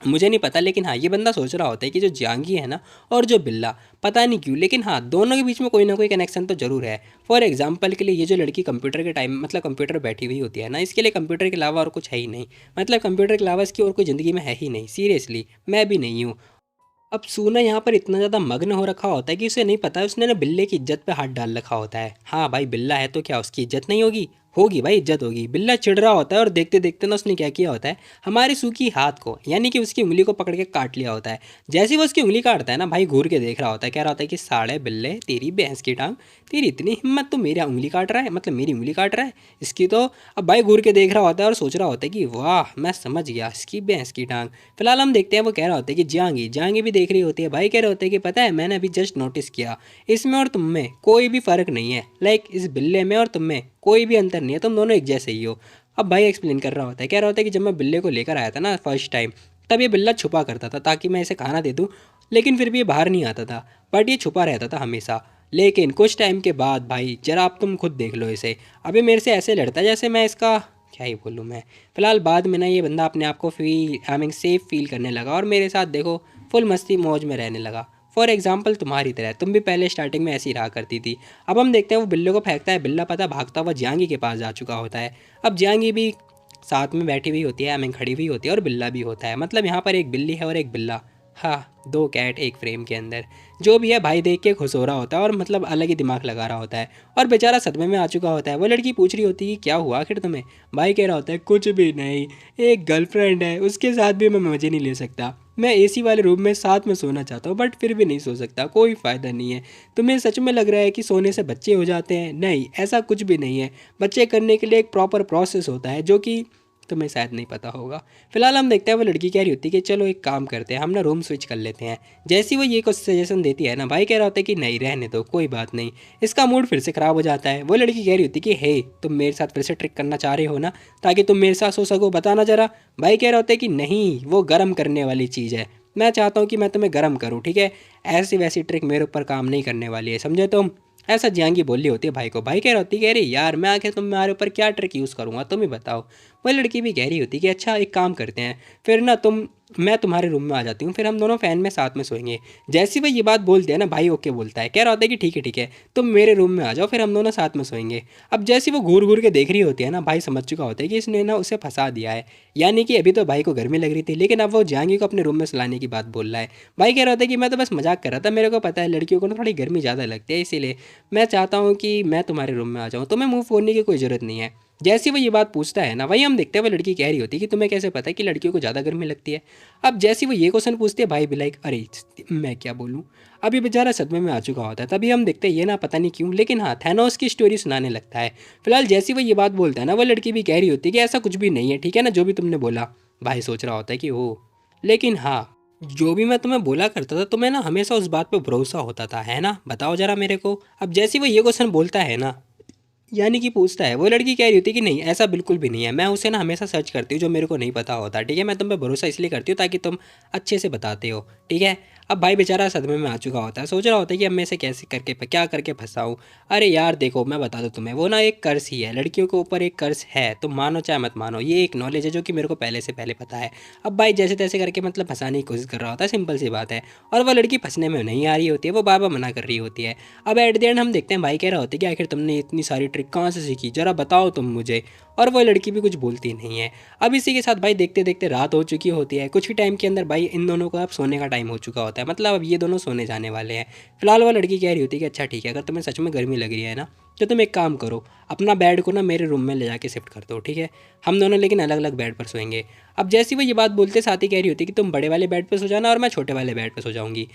मुझे नहीं पता लेकिन हाँ ये बंदा सोच रहा होता है कि जो जियांगी है ना और जो बिल्ला, पता नहीं क्यों लेकिन हाँ दोनों के बीच में कोई ना कोई कनेक्शन तो जरूर है। फॉर एग्जांपल के लिए ये जो लड़की कंप्यूटर के टाइम मतलब कंप्यूटर बैठी हुई होती है ना, इसके लिए कंप्यूटर के अलावा और कुछ है ही नहीं, मतलब कंप्यूटर के अलावा इसकी और कोई ज़िंदगी में है ही नहीं। सीरियसली मैं भी नहीं हूँ। अब सूना यहाँ पर इतना ज़्यादा मग्न हो रखा होता है कि उसे नहीं पता उसने ना बिल्ले की इज्जत पे हाथ डाल रखा होता है। हाँ भाई बिल्ला है तो क्या उसकी इज्जत नहीं होगी, होगी भाई इज्जत होगी। बिल्ला चिढ़ रहा होता है और देखते देखते ना उसने क्या किया होता है हमारे सू की हाथ को यानी कि उसकी उंगली को पकड़ के काट लिया होता है। जैसे ही वो उसकी उंगली काटता है ना भाई घूर के देख रहा होता है, कह रहा होता है कि साढ़े बिल्ले तेरी भैंस की टांग, तेरी इतनी हिम्मत तो मेरी उंगली काट रहा है, मतलब मेरी उंगली काट रहा है इसकी तो। अब भाई घूर के देख रहा होता है और सोच रहा होता है कि वाह मैं समझ गया इसकी भैंस की टांग। फिलहाल हम देखते हैं वो कह रहा होता है कि जाएंगी जाएंगी भी देख रही होती है। भाई कह रहे होते हैं कि पता है मैंने अभी जस्ट नोटिस किया इसमें और तुम में कोई भी फ़र्क नहीं है, लाइक इस बिल्ले में और तुम में कोई भी अंतर नहीं है, तुम दोनों एक जैसे ही हो। अब भाई एक्सप्लेन कर रहा होता है, कह रहा होता है कि जब मैं बिल्ले को लेकर आया था ना फर्स्ट टाइम, तब ये बिल्ला छुपा करता था ताकि मैं इसे खाना दे दूँ, लेकिन फिर भी ये बाहर नहीं आता था, बट ये छुपा रहता था हमेशा। लेकिन कुछ टाइम के बाद भाई जरा आप तुम खुद देख लो इसे, अभी मेरे से ऐसे लड़ता है जैसे मैं इसका क्या ही बोलूँ मैं। फिलहाल बाद में ना ये बंदा अपने आप को feel I mean safe feel करने लगा और मेरे साथ देखो फुल मस्ती मौज में रहने लगा। फॉर एग्जाम्पल तुम्हारी तरह तुम भी पहले स्टार्टिंग में ऐसी रहा करती थी। अब हम देखते हैं वो बिल्ले को फेंकता है, बिल्ला पता भागता हुआ जियांगी के पास जा चुका होता है। अब जियांगी भी साथ में बैठी हुई होती है, आई मीन खड़ी हुई होती है और बिल्ला भी होता है, मतलब यहाँ पर एक बिल्ली है और एक बिल्ला। हाँ दो कैट एक फ्रेम के अंदर। जो भी है भाई देख के खुश हो रहा होता है और मतलब अलग ही दिमाग लगा रहा होता है और बेचारा सदमे में आ चुका होता है। वो लड़की पूछ रही होती है कि क्या हुआ आखिर तुम्हें। भाई कह रहा होता है कुछ भी नहीं, एक गर्लफ्रेंड है उसके साथ भी मैं मज़े नहीं ले सकता, मैं एसी वाले रूम में साथ में सोना चाहता हूँ बट फिर भी नहीं सो सकता, कोई फ़ायदा नहीं है। तुम्हें सच में लग रहा है कि सोने से बच्चे हो जाते हैं, नहीं ऐसा कुछ भी नहीं है। बच्चे करने के लिए एक प्रॉपर प्रोसेस होता है जो कि तुम्हें शायद नहीं पता होगा। फिलहाल हम देखते हैं वो लड़की कह रही होती है कि चलो एक काम करते हैं हम ना रूम स्विच कर लेते हैं। जैसी वो ये कुछ सजेशन देती है ना भाई कह रहा होता है कि नहीं रहने दो कोई बात नहीं, इसका मूड फिर से ख़राब हो जाता है। वो लड़की कह रही होती है कि हे तुम मेरे साथ फिर से ट्रिक करना चाह रहे हो ना ताकि तुम मेरे साथ सो सको, बताना जरा। भाई कह रहा होता है कि नहीं वो गर्म करने वाली चीज़ है, मैं चाहता हूँ कि मैं तुम्हें गर्म करूँ, ठीक है ऐसी वैसी ट्रिक मेरे ऊपर काम नहीं करने वाली है, समझे तुम। ऐसा जियांगी बोली होती है भाई को। भाई कह रही होती है कि अरे यार मैं आखिर तुम्हारे ऊपर क्या ट्रिक यूज़ करूँगा तुम ही बताओ। वह लड़की भी कह रही होती कि अच्छा एक काम करते हैं, फिर ना मैं तुम्हारे रूम में आ जाती हूँ, फिर हम दोनों फ़ैन में साथ में सोएंगे। जैसी वह ये बात बोलते हैं ना, भाई ओके बोलता है, कह रहा होता है कि ठीक है, तुम मेरे रूम में आ जाओ, फिर हम दोनों साथ में सोएंगे। अब जैसी वो घूर घूर के देख रही होती है ना, भाई समझ चुका होता है कि इसने ना उसे फंसा दिया है। यानी कि अभी तो भाई को गर्मी लग रही थी, लेकिन अब वो जहांगीर को अपने रूम में सुलाने की बात बोल रहा है। भाई कह रहा होता है कि मैं तो बस मजाक कर रहा था, मेरे को पता है लड़कियों को ना थोड़ी गर्मी ज़्यादा लगती है, इसीलिए मैं चाहता हूँ कि मैं तुम्हारे रूम में आ जाऊँ, तुम्हें मुंह फोड़ने की कोई ज़रूरत नहीं है। जैसे वो ये बात पूछता है ना, वही हम देखते हैं वो लड़की कह रही होती है कि तुम्हें कैसे पता है कि लड़कियों को ज़्यादा गर्मी लगती है। अब जैसे वो ये क्वेश्चन पूछते हैं, भाई भी लाइक अरे मैं क्या बोलूँ। अब ये बेचारा सदमे में आ चुका होता है। तभी हम देखते हैं ये ना पता नहीं क्यों, लेकिन हाँ थैनोस की स्टोरी सुनाने लगता है। फिलहाल जैसी वो ये बात बोलता है ना, वो लड़की भी कह रही होती है कि ऐसा कुछ भी नहीं है, ठीक है ना, जो भी तुमने बोला। भाई सोच रहा होता है कि ओ, लेकिन हाँ, जो भी मैं तुम्हें बोला करता था तुम्हें ना हमेशा उस बात पे भरोसा होता था, है ना, बताओ जरा मेरे को। अब जैसी वो ये क्वेश्चन बोलता है ना, यानी कि पूछता है, वो लड़की कह रही होती है कि नहीं ऐसा बिल्कुल भी नहीं है, मैं उसे ना हमेशा सर्च करती हूँ जो मेरे को नहीं पता होता, ठीक है, मैं तुम पे भरोसा इसलिए करती हूँ ताकि तुम अच्छे से बताते हो, ठीक है। अब भाई बेचारा सदमे में आ चुका होता है, सोच रहा होता है कि अब मैं इसे कैसे करके क्या करके फंसाऊँ। अरे यार देखो मैं बता दूँ तुम्हें, वो ना एक कर्स ही है, लड़कियों के ऊपर एक कर्स है, तुम मानो चाहे मत मानो, ये एक नॉलेज है जो कि मेरे को पहले से पहले पता है। अब भाई जैसे तैसे करके मतलब फंसाने की कोशिश कर रहा होता है, सिंपल सी बात है। और वह लड़की फंसने में नहीं आ रही होती है, वो बार बार मना कर रही होती है। अब एट द एंड हम देखते हैं भाई कह रहा होता है कि आखिर तुमने इतनी सारी ट्रिक कहाँ से सीखी, ज़रा बताओ तुम मुझे। और वो लड़की भी कुछ बोलती नहीं है। अब इसी के साथ भाई देखते देखते रात हो चुकी होती है, कुछ ही टाइम के अंदर भाई इन दोनों का अब सोने का टाइम हो चुका होता है, मतलब अब ये दोनों सोने जाने वाले हैं। फिलहाल वो लड़की कह रही होती है कि अच्छा ठीक है, अगर तुम्हें सच में गर्मी लग रही है ना, तो तुम एक काम करो, अपना बेड को ना मेरे रूम में ले जाके शिफ्ट कर दो, ठीक है, हम दोनों लेकिन अलग अलग बेड पर सोएंगे। अब जैसी वो ये बात बोलते साथ ही कह रही होती है कि तुम बड़े वाले बेड पर सो जाना और मैं छोटे वाले बेड पर सो जाऊंगी।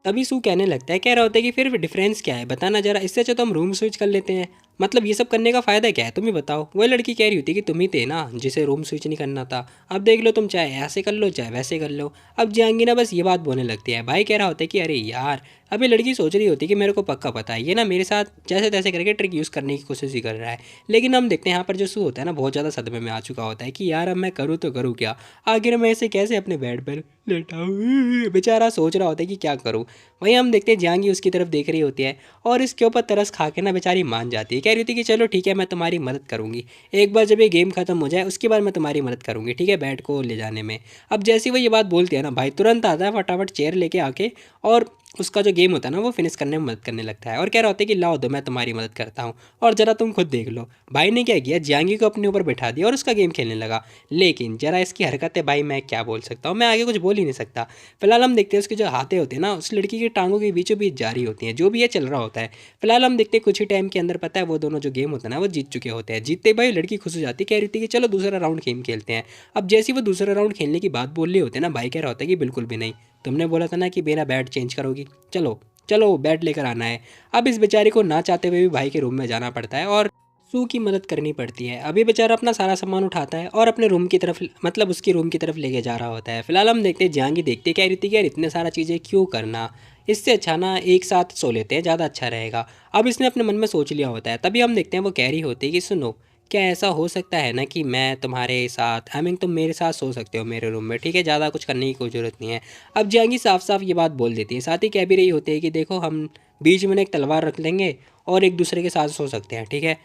तभी सू कहने लगता है, कह रहा होता है कि फिर डिफरेंस क्या है बताना जरा, इससे अच्छा तो हम रूम स्विच कर लेते हैं, मतलब ये सब करने का फ़ायदा क्या है तुम ही बताओ। वह लड़की कह रही होती है कि तुम ही थे ना जिसे रूम स्विच नहीं करना था, अब देख लो तुम चाहे ऐसे कर लो चाहे वैसे कर लो। अब जहांगीर ना बस ये बात बोलने लगती है। भाई कह रहा होता है कि अरे यार, अब ये लड़की सोच रही होती है कि मेरे को पक्का पता है ये ना मेरे साथ जैसे तैसे करके ट्रिक यूज़ करने की कोशिश ही कर रहा है। लेकिन हम देखते हैं यहाँ पर जो सू होता है ना, बहुत ज़्यादा सदमे में आ चुका होता है कि यार अब मैं करूँ तो करूँ क्या, आखिर मैं इसे कैसे अपने बेड पर लेटाऊँ। बेचारा सोच रहा होता है कि क्या करूँ। वहीं हम देखते हैं जहांगीर उसकी तरफ देख रही होती है और इसके ऊपर तरस खा के ना बेचारी मान जाती है, कह रही थी कि चलो ठीक है मैं तुम्हारी मदद करूँगी, एक बार जब ये गेम खत्म हो जाए उसके बाद मैं तुम्हारी मदद करूँगी, ठीक है, बैट को ले जाने में। अब जैसे वो ये बात बोलती है ना, भाई तुरंत आता है फटाफट चेयर लेके आके और उसका जो गेम होता है ना वो फिनिश करने में मदद करने लगता है और कह रहा होता है कि लाओ दो मैं तुम्हारी मदद करता हूँ और ज़रा तुम खुद देख लो। भाई ने क्या किया, जहांगीर को अपने ऊपर बैठा दिया और उसका गेम खेलने लगा। लेकिन जरा इसकी हरकतें भाई मैं क्या बोल सकता हूँ, मैं आगे कुछ बोल ही नहीं सकता। फिलहाल हम देखते हैं उसके जो हाथे होते हैं ना उस लड़की की टांगों के बीचों बीच जारी होती हैं, जो भी ये चल रहा होता है। फिलहाल हम देखते हैं कुछ ही टाइम के अंदर पता है वो दोनों जो गेम होता है ना वो जीत चुके होते हैं। जीतते भाई लड़की खुश हो जाती है, कह रही थी कि चलो दूसरा राउंड गेम खेलते हैं। अब जैसे वो दूसरा राउंड खेलने की बात बोल रहे होते हैं ना, भाई कह रहा होता है कि बिल्कुल भी नहीं, तुमने बोला था ना कि मेरा बैट चेंज करोगी, चलो चलो बैट लेकर आना है। अब इस बेचारे को ना चाहते हुए भी भाई के रूम में जाना पड़ता है और सू की मदद करनी पड़ती है। अभी बेचारा अपना सारा सामान उठाता है और अपने रूम की तरफ मतलब उसकी रूम की तरफ लेके जा रहा होता है। फिलहाल हम देखते हैं जहांगीर देखते क्या रहती है कि यार इतने सारा चीज़ें क्यों करना, इससे अच्छा ना एक साथ सो लेते हैं, ज़्यादा अच्छा रहेगा। अब इसने अपने मन में सोच लिया होता है। तभी हम देखते हैं वो कह रही होती है कि सुनो, क्या ऐसा हो सकता है ना कि मैं तुम्हारे साथ आई मीन तुम मेरे साथ सो सकते हो मेरे रूम में, ठीक है, ज़्यादा कुछ करने की कोई ज़रूरत नहीं है। अब जहांगीर साफ साफ ये बात बोल देती है, साथ ही कह भी रही होती है कि देखो हम बीच में ना एक तलवार रख लेंगे और एक दूसरे के साथ सो सकते हैं, ठीक है।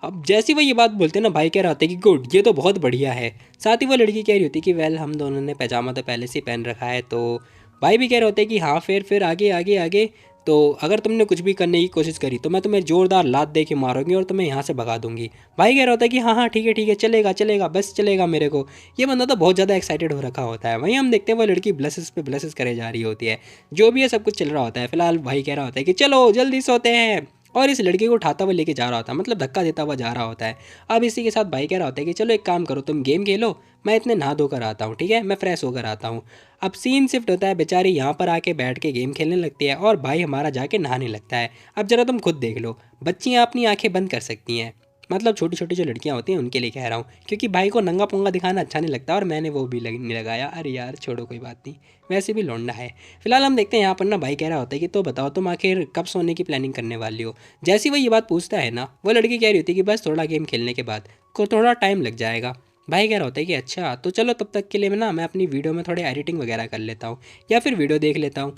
अब जैसी वो ये बात बोलते हैं ना, भाई कह रहा होता है कि गुड, ये तो बहुत बढ़िया है। साथ ही वो लड़की कह रही होती है कि वेल हम दोनों ने पैजामा तो पहले से ही पहन रखा है, तो भाई भी कह रहे होते हैं कि हाँ फिर आगे आगे आगे, तो अगर तुमने कुछ भी करने की कोशिश करी तो मैं तुम्हें ज़ोरदार लात दे के मारूंगी और तुम्हें यहाँ से भगा दूंगी। भाई कह रहा होता है कि हाँ हाँ ठीक है चलेगा चलेगा बस चलेगा मेरे को। ये बंदा तो बहुत ज़्यादा एक्साइटेड हो रखा होता है। वहीं हम देखते हैं वो लड़की ब्लसेस पे ब्लसेस करे जा रही होती है, जो भी है सब कुछ चल रहा होता है। फिलहाल भाई कह रहा होता है कि चलो जल्दी सोते हैं और इस लड़के को उठाता हुआ लेके जा रहा होता है, मतलब धक्का देता हुआ जा रहा होता है। अब इसी के साथ भाई कह रहा होता है कि चलो एक काम करो तुम गेम खेलो, मैं इतने नहा धोकर आता हूँ, ठीक है, मैं फ्रेश होकर आता हूँ। अब सीन शिफ्ट होता है, बेचारी यहाँ पर आके बैठ के गेम खेलने लगती है और भाई हमारा जाके नहाने लगता है। अब जरा तुम खुद देख लो, बच्चियाँ अपनी आंखें बंद कर सकती हैं, मतलब छोटी छोटी जो लड़कियाँ होती हैं उनके लिए कह रहा हूँ, क्योंकि भाई को नंगा पुंगा दिखाना अच्छा नहीं लगता और मैंने वो भी नहीं लगाया। अरे यार छोड़ो कोई बात नहीं, वैसे भी लौंडा है। फिलहाल हम देखते हैं यहाँ पर ना भाई कह रहा होता है कि तो बताओ तुम आखिर कब सोने की प्लानिंग करने वाली हो। जैसे वो ये बात पूछता है ना, वो लड़की कह रही होती है कि बस थोड़ा गेम खेलने के बाद को थोड़ा टाइम लग जाएगा। भाई कह रहा होता है कि अच्छा तो चलो तब तक के लिए मैं अपनी वीडियो में थोड़ी एडिटिंग वगैरह कर लेता हूँ या फिर वीडियो देख लेता हूँ।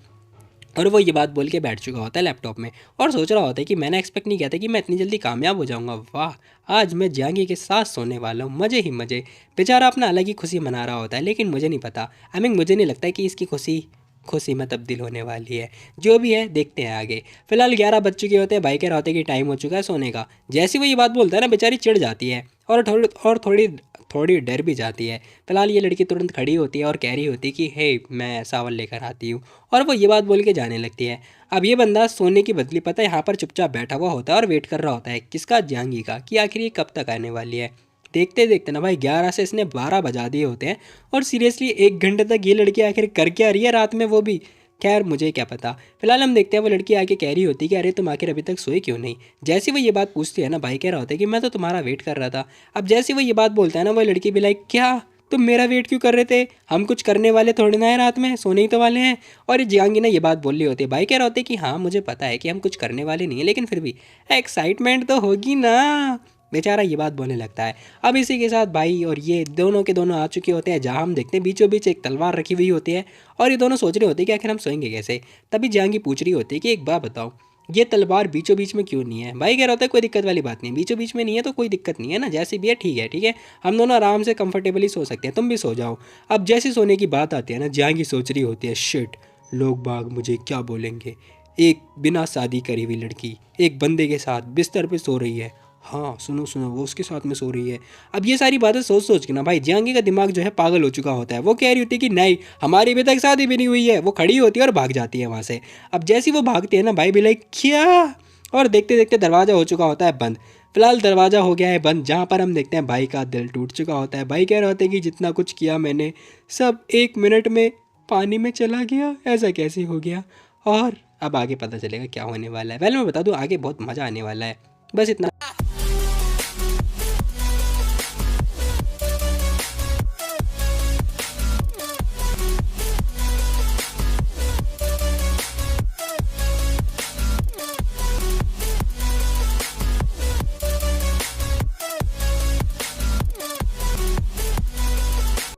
और वो ये बात बोल के बैठ चुका होता है लैपटॉप में और सोच रहा होता है कि मैंने एक्सपेक्ट नहीं किया था कि मैं इतनी जल्दी कामयाब हो जाऊंगा। वाह, आज मैं जहांगीर के साथ सोने वाला हूँ, मज़े ही मज़े। बेचारा अपना अलग ही खुशी मना रहा होता है, लेकिन मुझे नहीं पता, मुझे नहीं लगता कि इसकी खुशी खुशी में तब्दील होने वाली है। जो भी है देखते हैं आगे। फिलहाल 11 बज चुके होते हैं, भाई कह रहा होता है कि टाइम हो चुका है सोने का। जैसे वो ये बात बोलता है ना, बेचारी चिढ़ जाती है और थोड़ी थोड़ी डर भी जाती है। फिलहाल ये लड़की तुरंत खड़ी होती है और कह रही होती है कि हे, मैं सावन लेकर आती हूँ। और वो ये बात बोल के जाने लगती है। अब ये बंदा सोने की बदली पता है यहाँ पर चुपचाप बैठा हुआ होता है और वेट कर रहा होता है किसका, जहांगीर का, कि आखिर ये कब तक आने वाली है। देखते देखते ना भाई 11 से इसने 12 बजा दिए होते हैं और सीरियसली 1 घंटे तक ये लड़की आखिर कर क्या रही है रात में, वो भी खैर मुझे क्या पता। फिलहाल हम देखते हैं वो लड़की आके कह रही होती है कि अरे तुम आखिर अभी तक सोए क्यों नहीं। जैसे वो ये बात पूछती है ना, भाई कह रहा होता है कि मैं तो तुम्हारा वेट कर रहा था। अब जैसे वो ये बात बोलता है ना, वो लड़की भी लाइक क्या, तुम मेरा वेट क्यों कर रहे थे, हम कुछ करने वाले थोड़ी ना है रात में, सोने ही तो वाले हैं। और ये जहांगीर ने ये बात बोल रही होती है। भाई कह रहा होता है कि हाँ मुझे पता है कि हम कुछ करने वाले नहीं है, लेकिन फिर भी एक्साइटमेंट तो होगी ना। बेचारा ये बात बोलने लगता है। अब इसी के साथ भाई और ये दोनों के दोनों आ चुके होते हैं, जहाँ हम देखते हैं बीचों बीच एक तलवार रखी हुई होती है और ये दोनों सोच रहे होते हैं कि आखिर हम सोएंगे कैसे। तभी जहांगीर पूछ रही होती है कि एक बात बताओ, ये तलवार बीचों बीच में क्यों नहीं है। भाई कह रहा होता है कोई दिक्कत वाली बात नहीं, बीचों बीच में नहीं है तो कोई दिक्कत नहीं है ना, जैसे भी है ठीक है, ठीक है, हम दोनों आराम से कंफर्टेबली सो सकते हैं, तुम भी सो जाओ। अब जैसे सोने की बात आती है ना, जहांगीर सोच रही होती है शिट, लोग बाग मुझे क्या बोलेंगे, एक बिना शादी करी हुई लड़की एक बंदे के साथ बिस्तर पे सो रही है, हाँ सुनो सुनो वो उसके साथ में सो रही है। अब ये सारी बातें सोच सोच के ना भाई जहांगीर का दिमाग जो है पागल हो चुका होता है। वो कह रही होती है कि नहीं हमारी अभी तक शादी भी नहीं हुई है। वो खड़ी होती है और भाग जाती है वहाँ से। अब जैसी वो भागती है ना, भाई भी लाइक क्या, और देखते देखते दरवाज़ा हो चुका होता है बंद। फिलहाल दरवाज़ा हो गया है बंद, जहाँ पर हम देखते हैं भाई का दिल टूट चुका होता है। भाई कह रहे होते हैं कि जितना कुछ किया मैंने सब 1 मिनट में पानी में चला गया, ऐसा कैसे हो गया। और अब आगे पता चलेगा क्या होने वाला है। मैं बता दूँ आगे बहुत मज़ा आने वाला है। बस इतना।